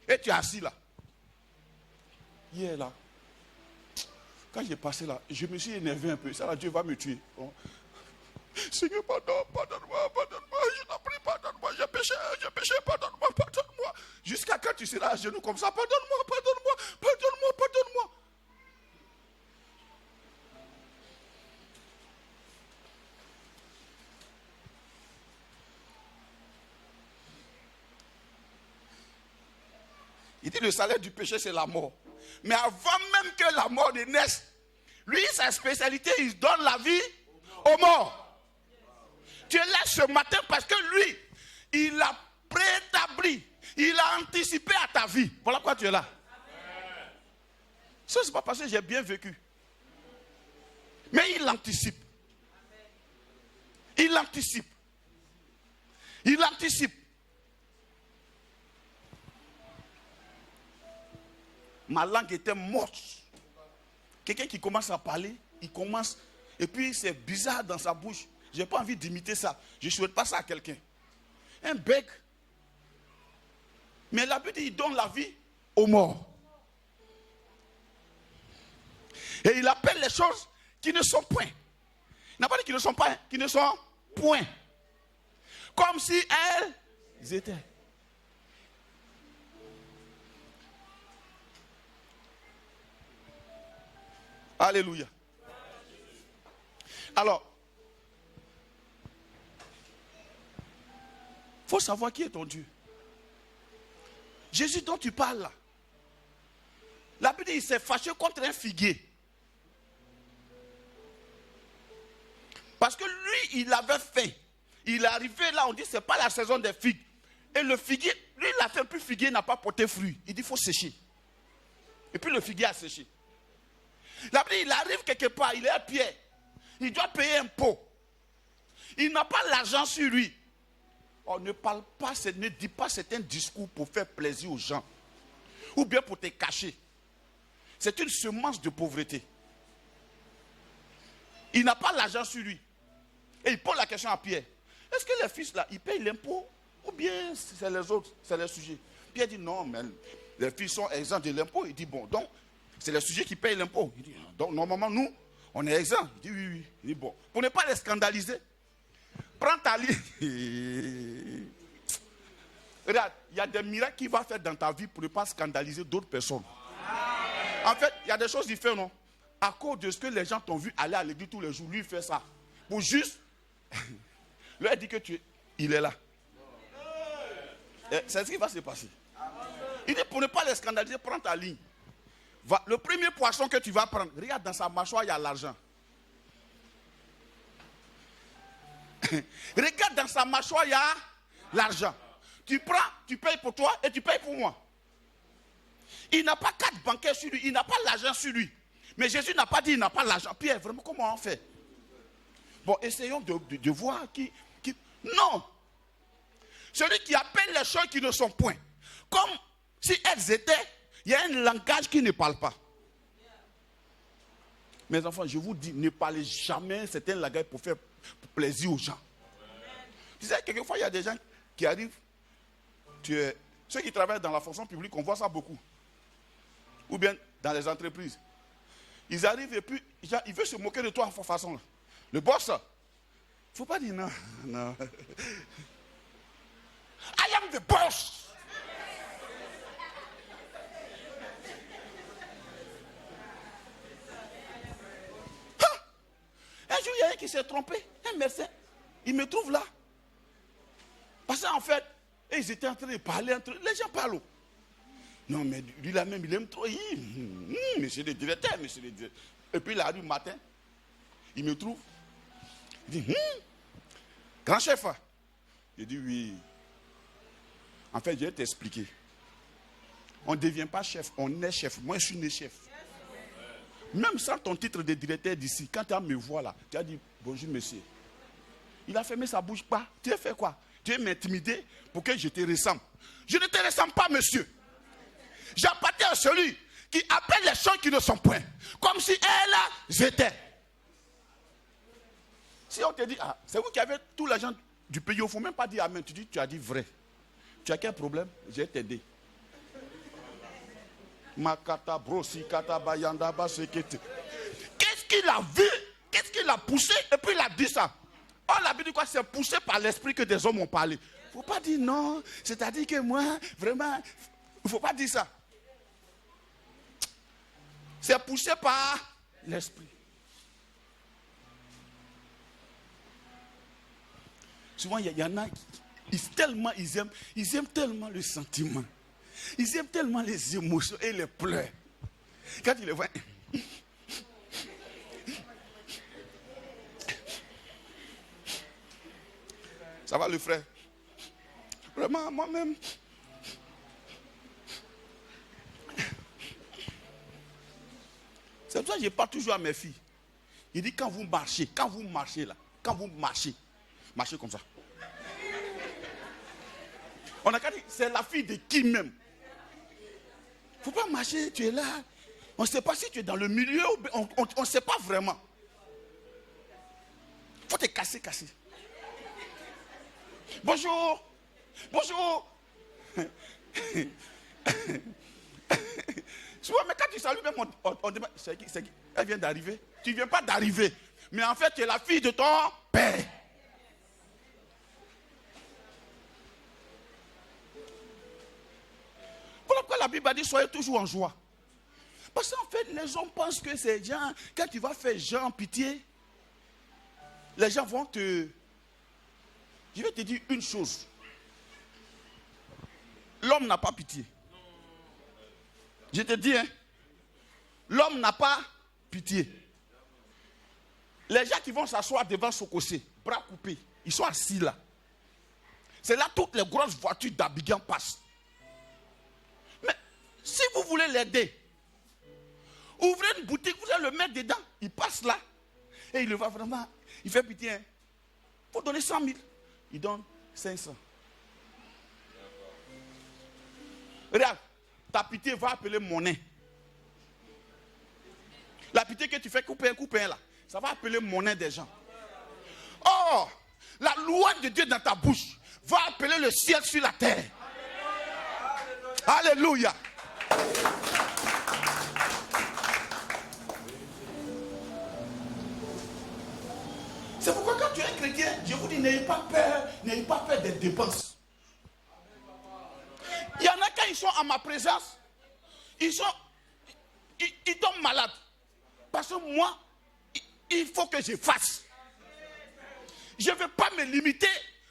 Et tu es assis là. Hier là. Quand j'ai passé là, je me suis énervé un peu. Ça là, Dieu va me tuer. Bon. Seigneur, pardonne-moi, je t'en prie, pardonne-moi, j'ai péché, pardonne-moi. Jusqu'à quand tu seras à genoux comme ça, pardonne-moi. Il dit le salaire du péché c'est la mort. Mais avant même que la mort ne naisse, lui sa spécialité, il donne la vie aux morts. Tu es là ce matin parce que lui, il a préétabli, il a anticipé à ta vie. Voilà pourquoi tu es là. Ça c'est pas parce que j'ai bien vécu. Mais il anticipe. Il anticipe. Ma langue était morte. Quelqu'un qui commence à parler, il commence, et puis c'est bizarre dans sa bouche. Je n'ai pas envie d'imiter ça. Je ne souhaite pas ça à quelqu'un. Un bec. Mais la Bible dit, il donne la vie aux morts. Et il appelle les choses qui ne sont point. Il n'a pas dit qu'ils ne sont pas, qui ne sont point. Comme si elles étaient. Alléluia. Alors, il faut savoir qui est ton Dieu. Jésus dont tu parles là. La Bible dit il s'est fâché contre un figuier. Parce que lui, il avait faim. Il est arrivé là, on dit c'est pas la saison des figues. Et le figuier, lui, il a fait un peu figuier, n'a pas porté fruit. Il dit il faut sécher. Et puis le figuier a séché. La Bible dit il arrive quelque part, il est à pied. Il doit payer un pot. Il n'a pas l'argent sur lui. On ne parle pas, ne dit pas certains discours pour faire plaisir aux gens. Ou bien pour te cacher. C'est une semence de pauvreté. Il n'a pas l'argent sur lui. Et il pose la question à Pierre. Est-ce que les fils là, ils payent l'impôt? Ou bien c'est les autres, c'est les sujets? Pierre dit non, mais les fils sont exempts de l'impôt. Il dit bon, donc c'est les sujets qui payent l'impôt. Il dit donc normalement nous, on est exempts. Il dit oui. Il dit bon, pour ne pas les scandaliser, prends ta ligne. Regarde, il y a des miracles qu'il va faire dans ta vie pour ne pas scandaliser d'autres personnes. En fait, il y a des choses qu'il fait, non? À cause de ce que les gens t'ont vu aller à l'église tous les jours, lui il fait ça. Pour juste, lui il dit que il est là. C'est ce qui va se passer. Il dit pour ne pas les scandaliser, prends ta ligne. Le premier poisson que tu vas prendre, regarde dans sa mâchoire, il y a l'argent. Regarde dans sa mâchoire, il y a l'argent. Tu prends, tu payes pour toi et tu payes pour moi. Il n'a pas carte bancaire sur lui, il n'a pas l'argent sur lui. Mais Jésus n'a pas dit il n'a pas l'argent. Pierre, vraiment, comment on fait? Bon, essayons de voir qui... Non! Celui qui appelle les choses qui ne sont point. Comme si elles étaient, il y a un langage qui ne parle pas. Mes enfants, je vous dis, ne parlez jamais certains langages pour faire plaisir aux gens. Tu sais, quelquefois, il y a des gens qui arrivent, ceux qui travaillent dans la fonction publique, on voit ça beaucoup. Ou bien dans les entreprises. Ils arrivent et puis, ils veulent se moquer de toi en cette façon-là. Le boss, il ne faut pas dire non, non. I am the boss. Un jour, il y a un qui s'est trompé, un médecin. Il me trouve là. Parce qu'en fait, ils étaient en train de parler entre eux. Les gens parlent. Non, mais lui là même, il aime trop. Monsieur le directeur, monsieur le directeur. Et puis il arrive le matin, il me trouve. Il dit, grand chef. Il dit oui. En fait, je vais t'expliquer. On ne devient pas chef, on est chef. Moi, je suis né chef. Même sans ton titre de directeur d'ici, quand tu as me voir là, tu as dit bonjour monsieur. Il a fermé sa bouche pas. Tu as fait quoi? Tu veux m'intimider pour que je te ressemble. Je ne te ressemble pas, monsieur. J'appartiens à celui qui appelle les choses qui ne sont point. Comme si elles étaient. Si on te dit, ah, c'est vous qui avez tout l'argent du pays, il ne faut même pas dire amen. Tu dis, tu as dit vrai. Tu as quel problème? Je vais t'aider. Makata brosi kata bayanda basekete. Qu'est-ce qu'il a vu? Qu'est-ce qu'il a poussé? Et puis il a dit ça. Oh, la Bible dit quoi? C'est poussé par l'esprit que des hommes ont parlé. Il ne faut pas dire non. C'est-à-dire que moi, vraiment, il ne faut pas dire ça. C'est poussé par l'esprit. Souvent, il y en a ils aiment tellement le sentiment. Ils aiment tellement les émotions et les pleurs. Quand ils les voient, ça va le frère? Vraiment, moi-même. C'est pour ça que je parle toujours à mes filles. Il dit quand vous marchez là, marchez comme ça. On a qu'à dire, c'est la fille de qui même? Il ne faut pas marcher, tu es là. On ne sait pas si tu es dans le milieu, on ne sait pas vraiment. Il faut te casser. Bonjour. Souvent, mais quand tu salues, même on demande, c'est qui? Elle vient d'arriver. Tu ne viens pas d'arriver. Mais en fait, tu es la fille de ton père. Pourquoi la Bible a dit soyez toujours en joie? Parce qu'en fait, les gens pensent que ces gens, quand tu vas faire gens pitié, les gens vont te... Je vais te dire une chose. L'homme n'a pas pitié. Je te dis, hein, l'homme n'a pas pitié. Les gens qui vont s'asseoir devant Sokosé, bras coupés, ils sont assis là. C'est là toutes les grosses voitures d'Abidjan passent. Mais si vous voulez l'aider, ouvrez une boutique, vous allez le mettre dedans, il passe là, et il le voit vraiment, il fait pitié. Il faut donner 100 000, il donne 500. Regarde, ta pitié va appeler monnaie. La pitié que tu fais couper là, ça va appeler monnaie des gens. Oh, la loi de Dieu dans ta bouche va appeler le ciel sur la terre. Alléluia. C'est pourquoi quand tu es chrétien, je vous dis, n'ayez pas peur des dépenses. Il y en a quand ils sont à ma présence, ils tombent malades. Parce que moi, il faut que je fasse. Je ne veux pas me limiter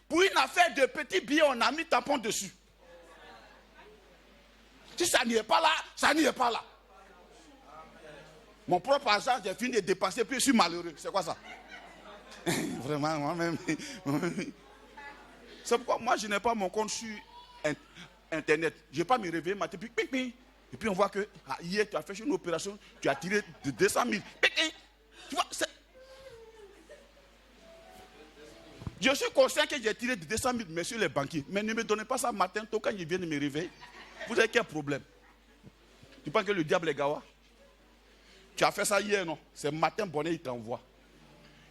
pour une affaire de petits billets, on a mis tampon dessus. Si ça n'y est pas là, ça n'y est pas là. Mon propre argent, j'ai fini de dépenser, puis je suis malheureux. C'est quoi ça? Vraiment, moi-même. C'est pourquoi moi, je n'ai pas mon compte sur Internet. Je n'ai pas me réveiller matin, puis ping, ping. Et puis on voit que hier, tu as fait une opération, tu as tiré de 200 000. Ping, ping. Tu vois, je suis conscient que j'ai tiré de 200 000, messieurs les banquiers. Mais ne me donnez pas ça matin, tôt quand ils viennent me réveiller. Vous avez quel problème? Tu penses que le diable est gawa? Tu as fait ça hier, non? C'est matin, bonnet, il t'envoie.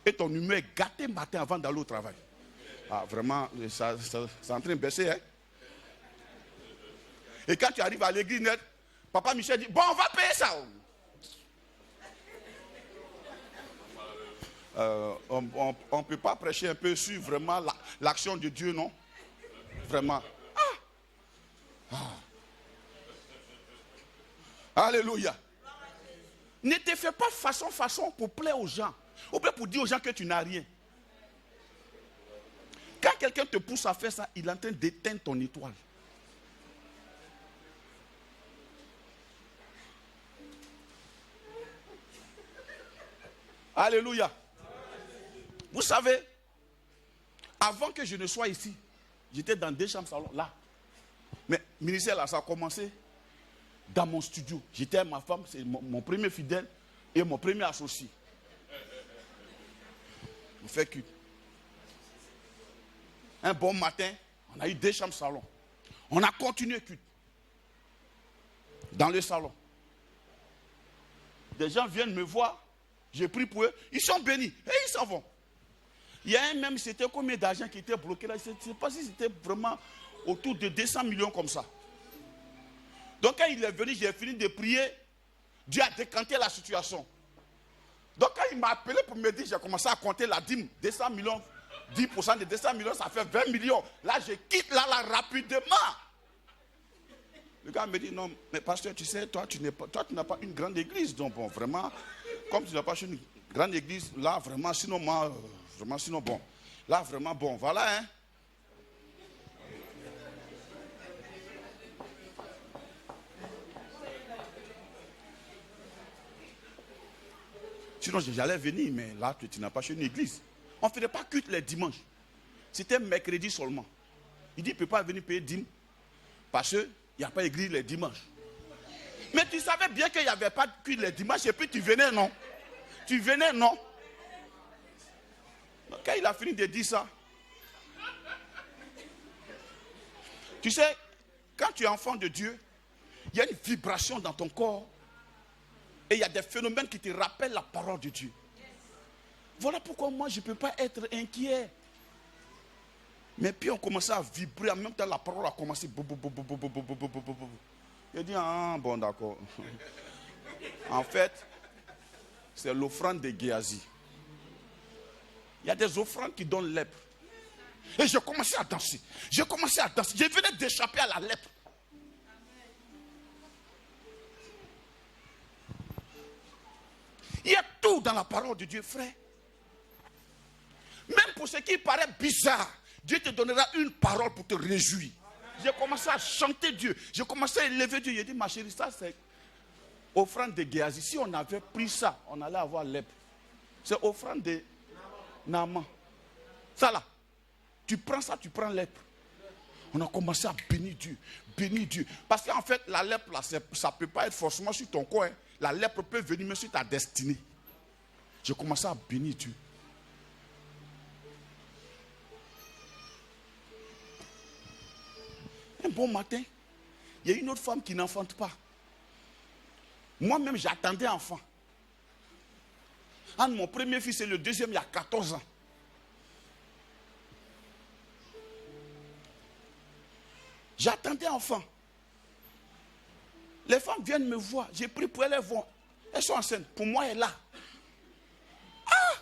Et ton humeur est gâtée matin avant d'aller au travail. Ah, vraiment, ça c'est en train de baisser, hein? Et quand tu arrives à l'église net, papa Michel dit, bon, on va payer ça. On ne peut pas prêcher un peu sur vraiment l'action de Dieu, non? Vraiment. Alléluia. Ne te fais pas façon pour plaire aux gens. Ou bien pour dire aux gens que tu n'as rien. Quand quelqu'un te pousse à faire ça, il est en train d'éteindre ton étoile. Alléluia. Vous savez, avant que je ne sois ici, j'étais dans 2 chambres salon, là. Mais ministère, là, ça a commencé dans mon studio. J'étais avec ma femme, c'est mon premier fidèle et mon premier associé. On fait que un bon matin, on a eu 2 chambres salon. On a continué culte dans le salon. Des gens viennent me voir. J'ai pris pour eux. Ils sont bénis. Et ils s'en vont. Il y a un même, c'était combien d'argent qui était bloqué là? Je ne sais pas si c'était vraiment autour de 200 millions comme ça. Donc quand il est venu, j'ai fini de prier. Dieu a décanté la situation. Donc quand il m'a appelé pour me dire, j'ai commencé à compter la dîme. 200 millions, 10% de 200 millions, ça fait 20 millions. Là, je quitte là rapidement. Le gars me dit, non, mais pasteur, tu sais, toi, tu n'as pas une grande église. Donc, bon, vraiment, comme tu n'as pas une grande église, là, vraiment, sinon, moi, vraiment, sinon, bon. Là, vraiment, bon, voilà, hein. Sinon, j'allais venir, mais là, tu n'as pas une église. On ne faisait pas culte les dimanches. C'était mercredi seulement. Il dit, il ne peut pas venir payer dîme parce qu'il n'y a pas d'église les dimanches. Mais tu savais bien qu'il n'y avait pas de culte les dimanches et puis tu venais, non? Tu venais, non? Donc, quand il a fini de dire ça, tu sais, quand tu es enfant de Dieu, il y a une vibration dans ton corps et il y a des phénomènes qui te rappellent la parole de Dieu. Voilà pourquoi moi je ne peux pas être inquiet. Mais puis on commençait à vibrer, en même temps la parole a commencé. J'ai dit, ah bon d'accord. En fait, c'est l'offrande de Géasi. Il y a des offrandes qui donnent lèpre. Et j'ai commencé à danser. J'ai commencé à danser. Je venais d'échapper à la lèpre. Il y a tout dans la parole de Dieu, frère. Même pour ce qui paraît bizarre, Dieu te donnera une parole pour te réjouir. J'ai commencé à chanter Dieu. J'ai commencé à élever Dieu. J'ai dit, ma chérie, ça c'est offrande de Géasi. Si on avait pris ça, on allait avoir lèpre. C'est offrande de Naaman. Ça là, tu prends ça, tu prends lèpre. On a commencé à bénir Dieu. Bénir Dieu. Parce qu'en fait, la lèpre, là, ça ne peut pas être forcément sur ton corps. Hein. La lèpre peut venir même sur ta destinée. J'ai commencé à bénir Dieu. Un bon matin, il y a une autre femme qui n'enfante pas. Moi-même, j'attendais enfant. Entre mon premier fils et le deuxième, il y a 14 ans. J'attendais enfant. Les femmes viennent me voir. J'ai pris pour elles, elles vont. Elles sont enceintes. Pour moi, elle est là. Ah!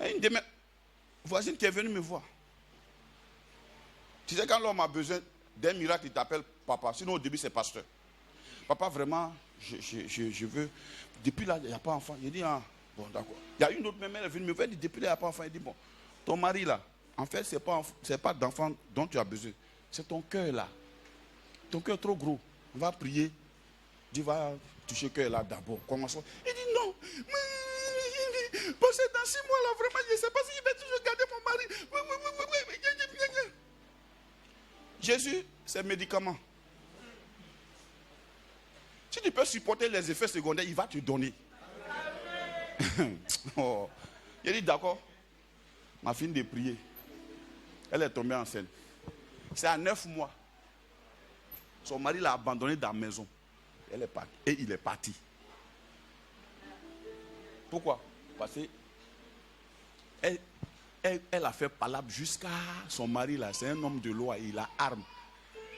Et une de mes voisines qui est venue me voir. Tu sais, quand l'homme a besoin d'un miracle, il t'appelle papa. Sinon, au début, c'est pasteur. Papa, vraiment, je veux. Depuis là, il n'y a pas d'enfant. Il dit, ah, bon, d'accord. Il y a une autre même, elle est venue me voir, elle dit, depuis là, il n'y a pas d'enfant. Il dit, bon, ton mari là, en fait, ce n'est pas d'enfant dont tu as besoin. C'est ton cœur là. Ton cœur est trop gros. On va prier. Dieu va toucher le cœur là d'abord. Commençons. Il dit, non. Parce que dans 6 mois, là, vraiment, je ne sais pas si je vais toujours garder mon mari. Jésus, c'est médicament. Si tu peux supporter les effets secondaires, il va te donner. Oh. Il dit d'accord. Ma fille de prier. Elle est tombée enceinte. C'est à 9 mois. Son mari l'a abandonnée dans la maison. Elle est partie. Et il est parti. Pourquoi? Parce que elle a fait palabre jusqu'à son mari là. C'est un homme de loi. Il a arme.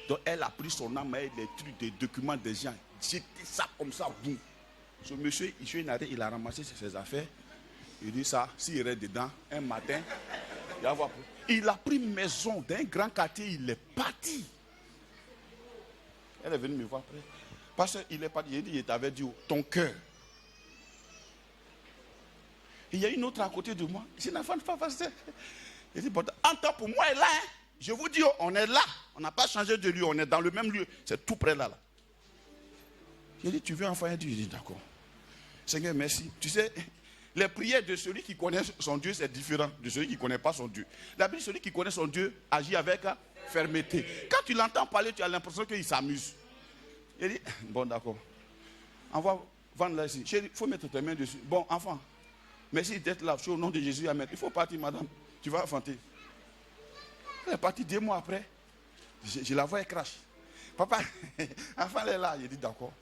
Donc elle a pris son arme et les trucs, des documents des gens. Jeté ça comme ça. Boum. Ce monsieur, il a ramassé ses affaires. Il dit ça, s'il reste dedans, un matin, il a pris maison d'un grand quartier, il est parti. Elle est venue me voir après. Parce qu'il est parti, il t'avait dit, ton cœur. Il y a une autre à côté de moi. C'est une enfant de pasteur. Il dit, en temps pour moi, elle est là. Hein. Je vous dis, on est là. On n'a pas changé de lieu, on est dans le même lieu. C'est tout près là. J'ai dit, tu veux enfin? Il dit, d'accord. Seigneur, merci. Tu sais, les prières de celui qui connaît son Dieu, c'est différent de celui qui ne connaît pas son Dieu. D'habitude, celui qui connaît son Dieu agit avec fermeté. Quand tu l'entends parler, tu as l'impression qu'il s'amuse. Il dit, bon, d'accord. Envoie, vendre là ici. Chérie, il faut mettre tes mains dessus. Bon, enfant, merci d'être là. Je suis au nom de Jésus. Amen. Il faut partir, madame. Tu vas enfanter. Elle est partie 2 mois après. Je la vois, elle crache. Papa, enfant, elle est là. Il dit, d'accord.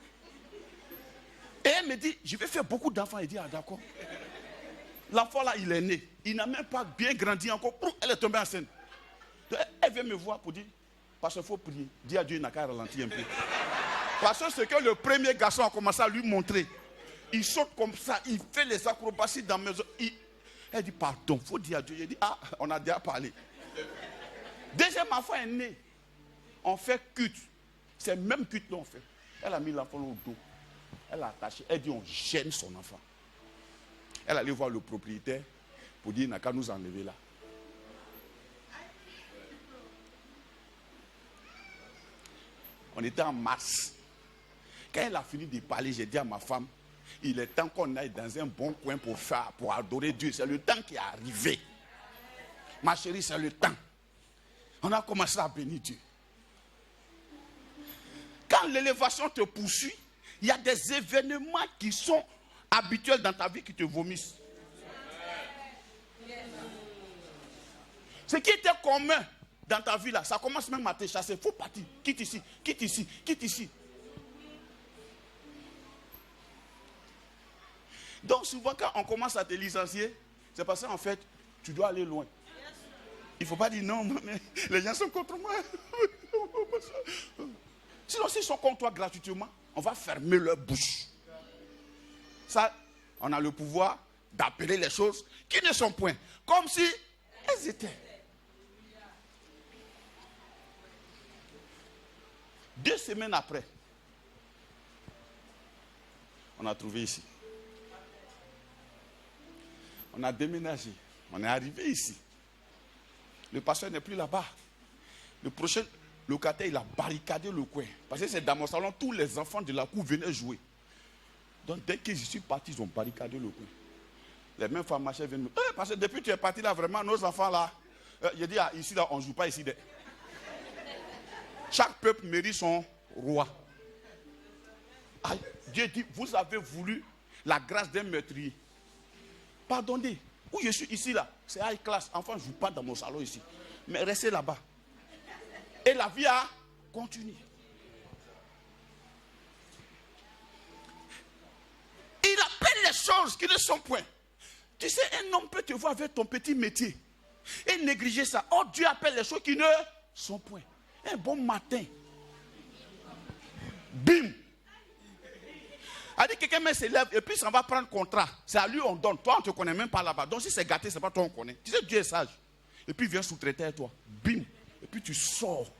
Et elle me dit, je vais faire beaucoup d'enfants. Elle dit, ah d'accord. L'enfant là, il est né. Il n'a même pas bien grandi encore. Elle est tombée enceinte. Elle vient me voir pour dire, parce qu'il faut prier. Dis à Dieu, il n'a qu'à ralentir un peu. Parce que ce que le premier garçon a commencé à lui montrer, il saute comme ça, il fait les acrobaties dans la maison. Elle dit, pardon, il faut dire à Dieu. Il dit, ah, on a déjà parlé. Deuxième enfant est né. On fait culte. C'est le même culte qu'on fait. Elle a mis l'enfant au dos. Elle a attaché. Elle dit, on gêne son enfant. Elle allait voir le propriétaire pour dire, il n'a qu'à nous enlever là. On était en mars. Quand elle a fini de parler, j'ai dit à ma femme, il est temps qu'on aille dans un bon coin pour adorer Dieu. C'est le temps qui est arrivé. Ma chérie, c'est le temps. On a commencé à bénir Dieu. Quand l'élévation te poursuit, il y a des événements qui sont habituels dans ta vie qui te vomissent. Ce qui était commun dans ta vie là, ça commence même à te chasser. Il faut partir. Quitte ici, quitte ici, quitte ici. Donc souvent quand on commence à te licencier, c'est parce qu'en fait, tu dois aller loin. Il ne faut pas dire non, mais les gens sont contre moi. Sinon, s'ils sont contre toi gratuitement, on va fermer leur bouche. Ça, on a le pouvoir d'appeler les choses qui ne sont point, comme si elles étaient. 2 semaines après, on a trouvé ici. On a déménagé. On est arrivé ici. Le pasteur n'est plus là-bas. Le prochain locataire, il a barricadé le coin. Parce que c'est dans mon salon, tous les enfants de la cour venaient jouer. Donc dès que je suis parti, ils ont barricadé le coin. Les mêmes pharmaciens viennent me dire, parce que depuis que tu es parti là, vraiment, nos enfants là, je dis, ici là, on ne joue pas ici. Chaque peuple mérite son roi. Ah, Dieu dit, vous avez voulu la grâce d'un meurtrier. Pardonnez, où je suis ici là, c'est high class. Enfant, je ne joue pas dans mon salon ici. Mais restez là-bas. Et la vie a continué. Il appelle les choses qui ne sont point. Tu sais, un homme peut te voir avec ton petit métier et négliger ça. Oh, Dieu appelle les choses qui ne sont point. Un bon matin. Bim. A dit quelqu'un met ses lèvres et puis ça va prendre contrat. C'est à lui on donne. Toi, on ne te connaît même pas là-bas. Donc si c'est gâté, c'est pas toi on connaît. Tu sais, Dieu est sage. Et puis il vient sous-traiter à toi. Bim. Et puis tu sors.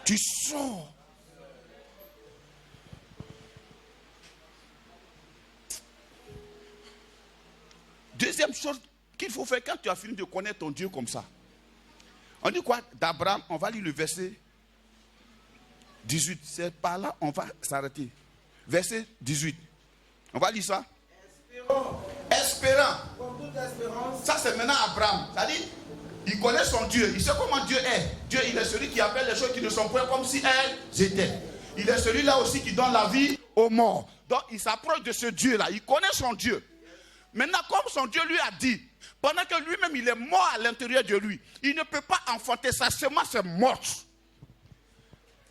Tu sors. Deuxième chose qu'il faut faire quand tu as fini de connaître ton Dieu comme ça. On dit quoi d'Abraham? On va lire le verset 18. C'est par là on va s'arrêter. Verset 18. On va lire ça. Espérant. Comme toute espérance. Ça, c'est maintenant Abraham. C'est-à-dire, il connaît son Dieu. Il sait comment Dieu est. Dieu, il est celui qui appelle les choses qui ne sont point comme si elles étaient. Il est celui-là aussi qui donne la vie aux morts. Donc, il s'approche de ce Dieu-là. Il connaît son Dieu. Maintenant, comme son Dieu lui a dit, pendant que lui-même, il est mort à l'intérieur de lui, il ne peut pas enfanter. Sa semence est morte.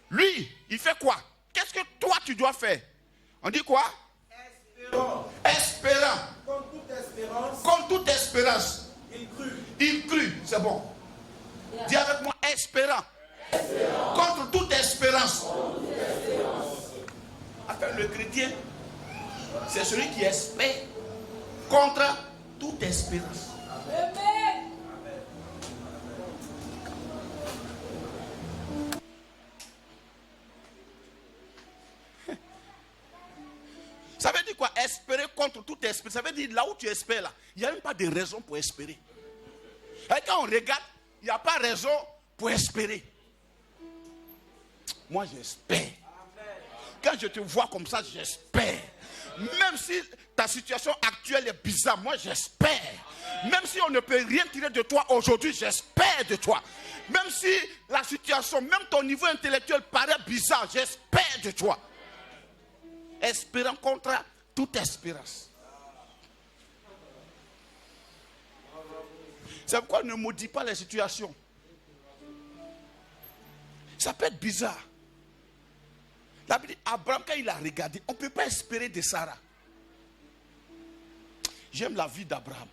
Lui, il fait quoi? Qu'est-ce que toi, tu dois faire? On dit quoi? Espérant. Espérant. Comme toute espérance. Comme toute espérance. Il crut. Il crut. C'est bon. Dis avec moi, espérant. Espérant. Contre toute espérance. Enfin, le chrétien, c'est celui qui espère contre toute espérance. Amen. Ça veut dire quoi? Espérer contre toute espérance. Ça veut dire là où tu espères, là, il n'y a même pas de raison pour espérer. Et quand on regarde, il n'y a pas raison pour espérer. Moi, j'espère. Quand je te vois comme ça, j'espère. Même si ta situation actuelle est bizarre, moi, j'espère. Même si on ne peut rien tirer de toi aujourd'hui, j'espère de toi. Même si la situation, même ton niveau intellectuel paraît bizarre, j'espère de toi. Espérant contre toute espérance. C'est pourquoi ne maudis pas les situations. Ça peut être bizarre. La Bible dit, Abraham, quand il a regardé, on ne peut pas espérer de Sarah. J'aime la vie d'Abraham.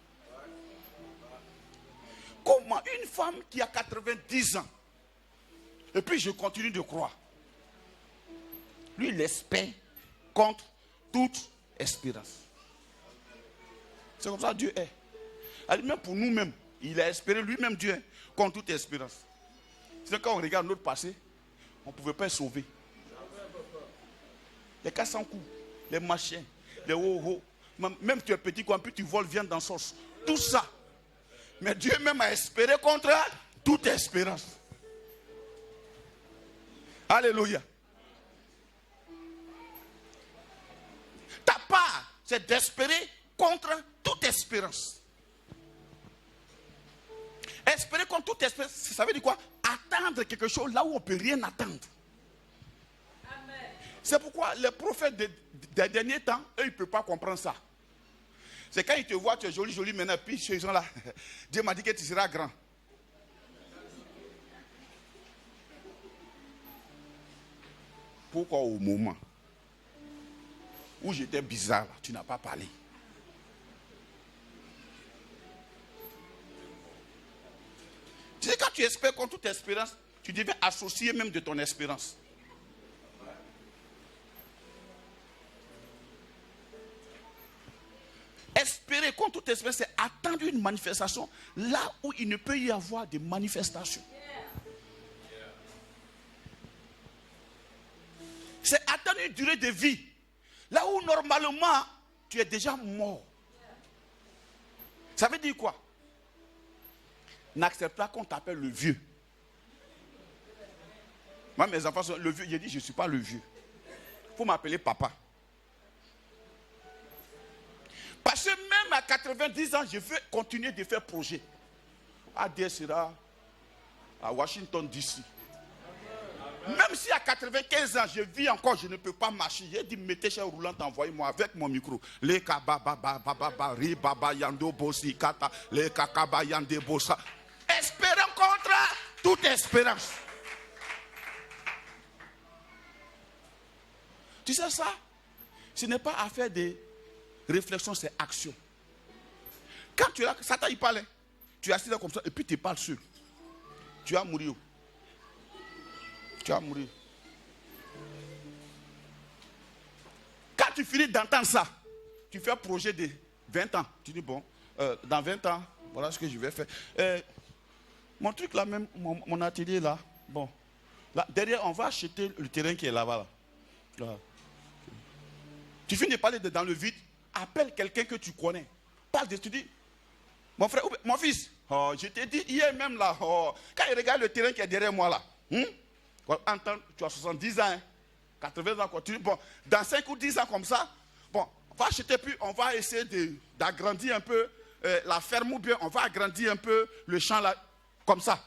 Comment une femme qui a 90 ans, et puis je continue de croire, lui il espère contre toute espérance. C'est comme ça Dieu est. Même pour nous-mêmes, il a espéré lui-même Dieu est contre toute espérance. C'est quand on regarde notre passé, on ne pouvait pas être sauvé. Les 400 coups, les machins, les ho-ho, même tu es petit, quand tu voles viande dans sauce. Tout ça. Mais Dieu même a espéré contre toute espérance. Alléluia. Ta part, c'est d'espérer contre toute espérance. Espérer contre toute espérance, ça veut dire quoi? Attendre quelque chose là où on ne peut rien attendre. C'est pourquoi les prophètes des derniers temps, eux, ils ne peuvent pas comprendre ça. C'est quand ils te voient, tu es joli, joli maintenant, puis ils sont là. Dieu m'a dit que tu seras grand. Pourquoi au moment où j'étais bizarre, tu n'as pas parlé? Tu sais, quand tu espères contre toute espérance, tu deviens associé même de ton espérance. Espérer contre toute espérance, c'est attendre une manifestation là où il ne peut y avoir de manifestation. C'est attendre une durée de vie là où normalement tu es déjà mort. Ça veut dire quoi? N'accepte pas qu'on t'appelle le vieux. Moi, mes enfants sont le vieux. J'ai dit, je ne suis pas le vieux. Il faut m'appeler papa. Parce que même à 90 ans, je veux continuer de faire projet. ADS sera à Washington DC. Même si à 95 ans, je vis encore, je ne peux pas marcher. J'ai dit, mettez chaise roulante, envoyez-moi avec mon micro. Les kababa, ribaba, yando, bosi, kata, les kakaba, yande, bosa. Espérons contre toute espérance. Tu sais ça? Ce n'est pas affaire de réflexion, c'est action. Quand tu es là, Satan il parle. Tu es assis là comme ça et puis tu parles seul. Tu vas mourir. Tu vas mourir. Quand tu finis d'entendre ça, tu fais un projet de 20 ans. Tu dis bon, dans 20 ans, voilà ce que je vais faire. Mon truc là même, mon atelier là, bon. Là, derrière, on va acheter le terrain qui est là-bas. Là. Tu finis de parler dans le vide, appelle quelqu'un que tu connais. Parle de tu dis, mon frère, mon fils, oh, je t'ai dit hier même là, oh, quand il regarde le terrain qui est derrière moi là, tu as 70 ans, hein, 80 ans, quoi, bon, dans 5 ou 10 ans comme ça, bon, va acheter, puis on va essayer d'agrandir un peu la ferme, ou bien on va agrandir un peu le champ là, comme ça.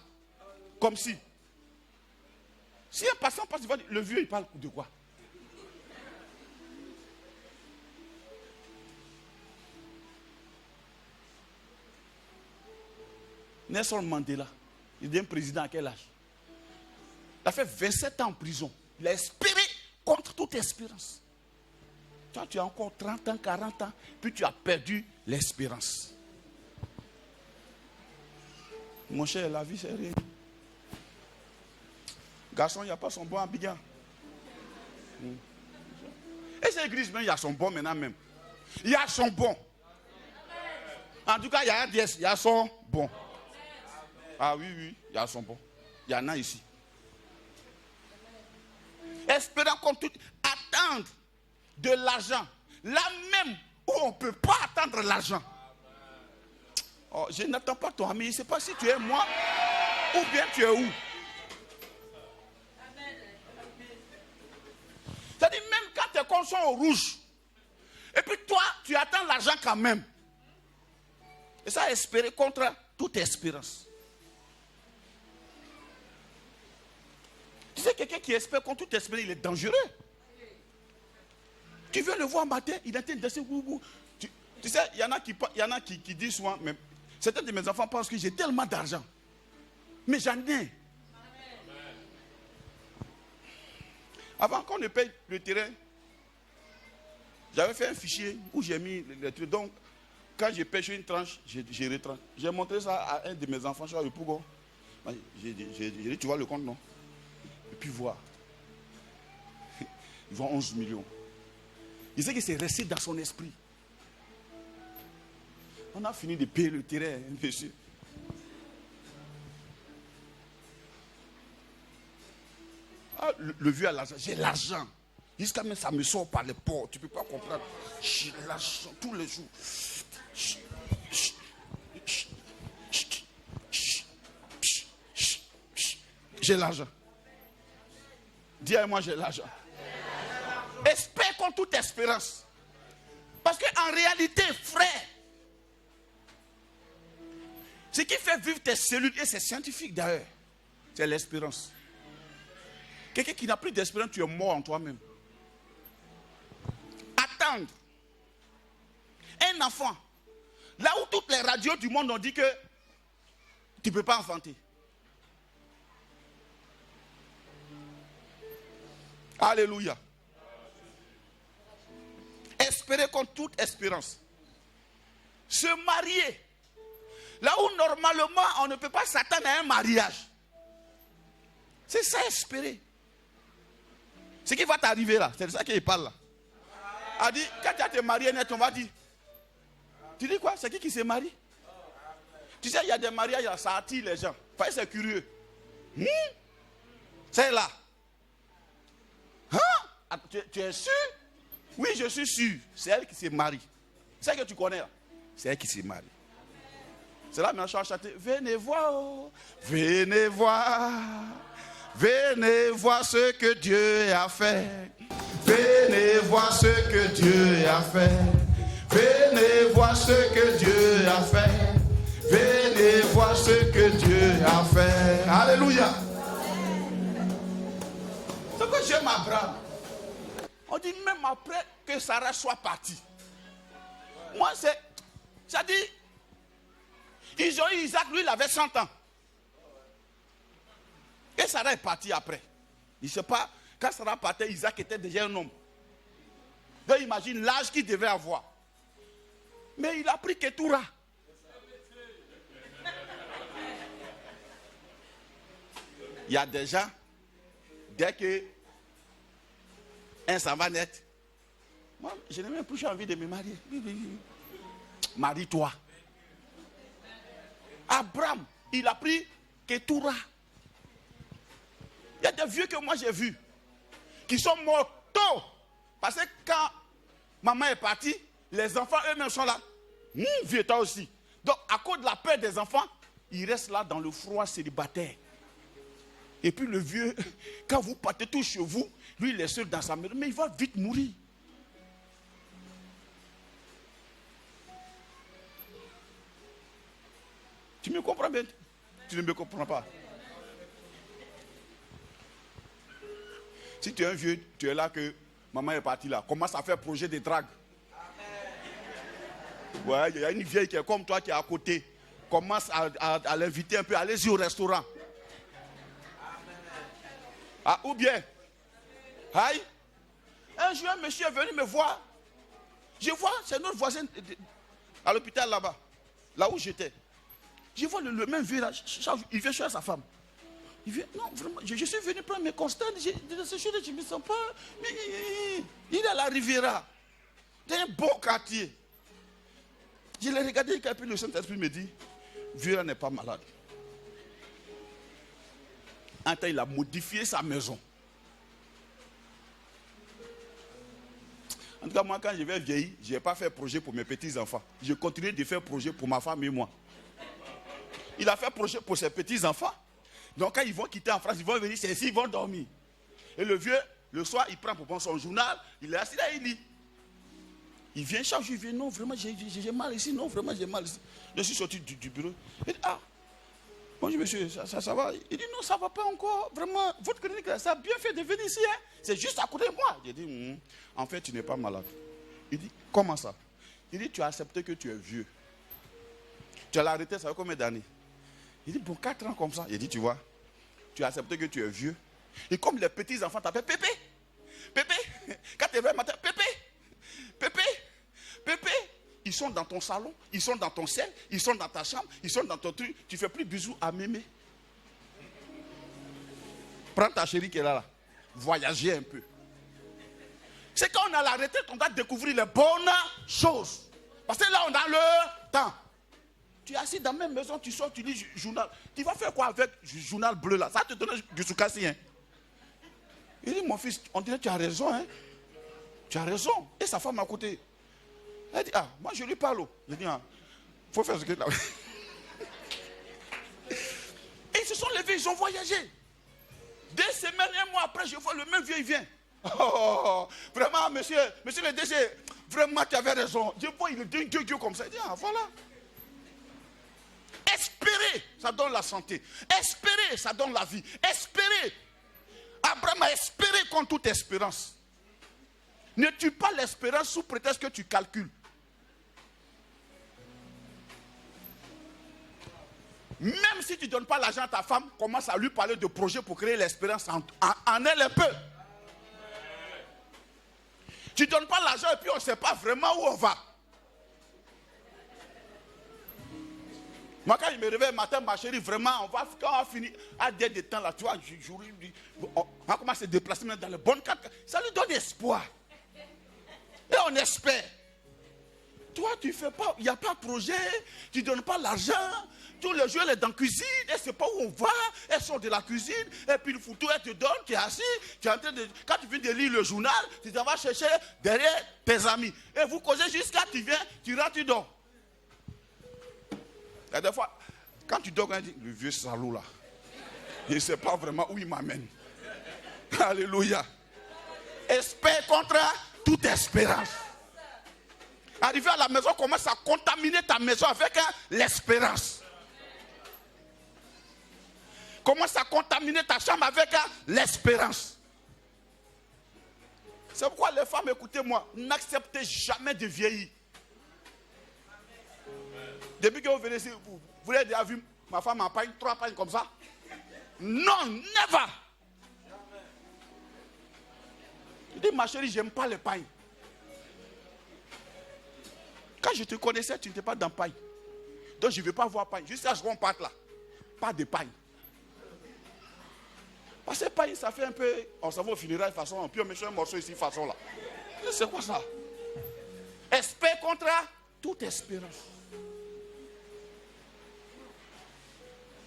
Comme si. Si un passant passe, il va dire, le vieux, il parle de quoi? Nelson Mandela, il devient président à quel âge? Il a fait 27 ans en prison. Il a espéré contre toute espérance. Toi, tu as encore 30 ans, 40 ans, puis tu as perdu l'espérance. Mon cher, la vie, c'est rien. Garçon, il n'y a pas son bon à Abidjan. Et cette église, même, il y a son bon maintenant même. Il y a son bon. En tout cas, il y a un DS, il y a son bon. Ah oui, oui, il y a son bon. Il y en a ici. Espérant qu'on tout attendre de l'argent. Là même où on ne peut pas attendre l'argent. Oh, je n'attends pas toi, mais je ne sais pas si tu es moi ou bien tu es où. C'est-à-dire même quand tes comptes sont au rouge, et puis toi, tu attends l'argent quand même. Et ça, espérer contre toute espérance. Tu sais, quelqu'un qui espère contre toute espérance, il est dangereux. Tu viens le voir matin, il est en train de danser. Tu sais, il y en a qui disent souvent, mais certains de mes enfants pensent que j'ai tellement d'argent. Mais j'en ai. Avant qu'on ne paye le terrain, j'avais fait un fichier où j'ai mis les trucs. Donc, quand j'ai pêché une tranche, j'ai retranché. J'ai montré ça à un de mes enfants, je suis le Pougon. J'ai dit, tu vois le compte, non? Et puis voir. Ils vont 11 millions. Il sait que c'est resté dans son esprit. On a fini de payer le terrain, monsieur. Ah, le vieux a l'argent. J'ai l'argent. Jusqu'à même ça me sort par les portes. Tu ne peux pas comprendre. J'ai l'argent tous les jours. J'ai l'argent. Dis à moi, j'ai l'argent. Espère contre toute espérance. Parce qu'en réalité, frère, ce qui fait vivre tes cellules, et c'est scientifique d'ailleurs, c'est l'espérance. Quelqu'un qui n'a plus d'espérance, tu es mort en toi-même. Attendre. Un enfant, là où toutes les radios du monde ont dit que tu ne peux pas enfanter. Alléluia. Espérer contre toute espérance. Se marier. Là où normalement on ne peut pas s'attendre à un mariage. C'est ça, espérer. Ce qui va t'arriver là, c'est de ça qu'il parle là. A dit, quand tu as te marié net, on va dire. Tu dis quoi? C'est qui se marie? Tu sais, il y a des mariages, ça attire les gens. C'est curieux. C'est là. Hein? Tu es sûr? Oui, je suis sûr. C'est elle qui se marie. C'est elle que tu connais là. C'est elle qui se marie. C'est là maintenant, je vais chanter. Venez voir, venez voir. Venez voir ce que Dieu a fait. Venez voir ce que Dieu a fait. Venez voir ce que Dieu a fait. Venez voir ce que Dieu a fait. Alléluia. Ce que j'aime Abraham. On dit même après que Sarah soit partie. Moi, ça dit, ils ont eu Isaac, lui, il avait 100 ans. Et Sarah est partie après. Il ne sait pas, quand Sarah partait, Isaac était déjà un homme. Donc imagine l'âge qu'il devait avoir. Mais il a pris Ketura. Il y a des gens, dès que un s'en va net, moi, je n'ai même plus envie de me marier. Marie-toi. Abraham, il a pris Ketura. Il y a des vieux que moi j'ai vus qui sont morts tôt. Parce que quand maman est partie, les enfants eux-mêmes sont là. Vieux toi aussi. Donc à cause de la peur des enfants, ils restent là dans le froid célibataire. Et puis le vieux, quand vous partez tous chez vous, lui il est seul dans sa maison, mais il va vite mourir. Tu me comprends bien? Tu ne me comprends pas. Si tu es un vieux, tu es là que maman est partie là. Commence à faire projet de drague. Ouais, il y a une vieille qui est comme toi qui est à côté. Commence à l'inviter un peu. Allez-y au restaurant. Ah, ou bien, aïe, un jour un monsieur est venu me voir. Je vois, c'est notre voisin à l'hôpital là-bas, là où j'étais. Je vois le même vieux là, il vient chez sa femme. Il vient, non, vraiment, je suis venu prendre mes constats. Je me sens pas. Mais, il est à la Riviera. C'est un bon quartier. Je l'ai regardé, et puis le Saint-Esprit me dit, vieux là n'est pas malade. Un temps, il a modifié sa maison. En tout cas, moi, quand je vais vieillir, je n'ai pas fait projet pour mes petits-enfants. Je continue de faire projet pour ma femme et moi. Il a fait projet pour ses petits-enfants. Donc, quand ils vont quitter en France, ils vont venir, c'est ici, ils vont dormir. Et le vieux, le soir, il prend pour prendre son journal, il est assis là, il lit. Il vient chaque jour, il vient, non, vraiment, j'ai mal ici, non, vraiment, j'ai mal ici. Je suis sorti du bureau. Il dit, ah, bonjour monsieur, ça va? Il dit, non, ça ne va pas encore. Vraiment, votre clinique, ça a bien fait de venir ici. Hein? C'est juste à côté de moi. J'ai dit, en fait, tu n'es pas malade. Il dit, comment ça? Il dit, tu as accepté que tu es vieux. Tu as arrêté, ça fait combien d'années? Il dit, bon, 4 ans comme ça. Il dit, tu vois, tu as accepté que tu es vieux. Et comme les petits-enfants t'appellent Pépé, Pépé, quand tu es le matin, Pépé, Pépé, Pépé. Ils sont dans ton salon, ils sont dans ton ciel, ils sont dans ta chambre, ils sont dans ton truc. Tu ne fais plus bisous à mémé. Prends ta chérie qui est là. Voyager un peu. C'est quand on a la retraite, on doit découvrir les bonnes choses. Parce que là, on a le temps. Tu es assis dans la même maison, tu sors, tu lis journal. Tu vas faire quoi avec le journal bleu là? Ça te donne du soukassi. Hein? Il dit, mon fils, on dirait que tu as raison. Hein? Tu as raison. Et sa femme à côté. Elle dit, ah, moi je lui parle. Je dis, ah, faut faire ce que là. Et ils se sont levés, ils ont voyagé. 2 semaines, 1 mois après, je vois le même vieux, il vient. Oh, vraiment, monsieur le DG, vraiment, tu avais raison. Je vois, il est Dieu comme ça. Il dit, ah, voilà. Espérer, ça donne la santé. Espérer, ça donne la vie. Espérer. Abraham a espéré contre toute espérance. Ne tue pas l'espérance sous prétexte que tu calcules. Même si tu ne donnes pas l'argent à ta femme, commence à lui parler de projets pour créer l'espérance en elle un peu. Tu ne donnes pas l'argent et puis on ne sait pas vraiment où on va. Moi, quand il me réveille le matin, ma chérie, vraiment, quand on va finir à des temps là, tu vois, on va commencer à se déplacer dans les bonnes cartes. Ça lui donne espoir. Et on espère. Toi, tu ne fais pas, il n'y a pas de projet, tu ne donnes pas l'argent. Tous les jours, elle est dans la cuisine, elle ne sait pas où on va, elle sort de la cuisine, et puis le photo, elle te donne, tu es assis, tu es en train de, quand tu viens de lire le journal, tu t'en vas chercher derrière tes amis. Et vous causez jusqu'à tu viens, tu rentres, tu dors. Et des fois, quand tu dors, on dit, le vieux salaud là, il ne sait pas vraiment où il m'amène. Alléluia. Espère contre toute espérance. Arriver à la maison, commence à contaminer ta maison avec l'espérance. Commence à contaminer ta chambre avec l'espérance. C'est pourquoi les femmes, écoutez-moi, n'acceptez jamais de vieillir. Depuis que vous venez ici, vous avez déjà vu ma femme en paille, 3 pailles comme ça? Non, never. Je dis, ma chérie, j'aime pas les pailles. Quand je te connaissais, tu n'étais pas dans paille. Donc je ne veux pas voir paille. Jusqu'à ce qu'on parte là. Pas de paille. Parce que paille, ça fait un peu. On s'en va au funérailles façon. Puis on met un morceau ici façon là. C'est quoi ça? Espère contre toute espérance.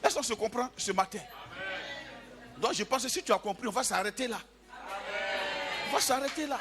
Est-ce qu'on se comprend ce matin? Amen. Donc je pense que si tu as compris, on va s'arrêter là. Amen. On va s'arrêter là.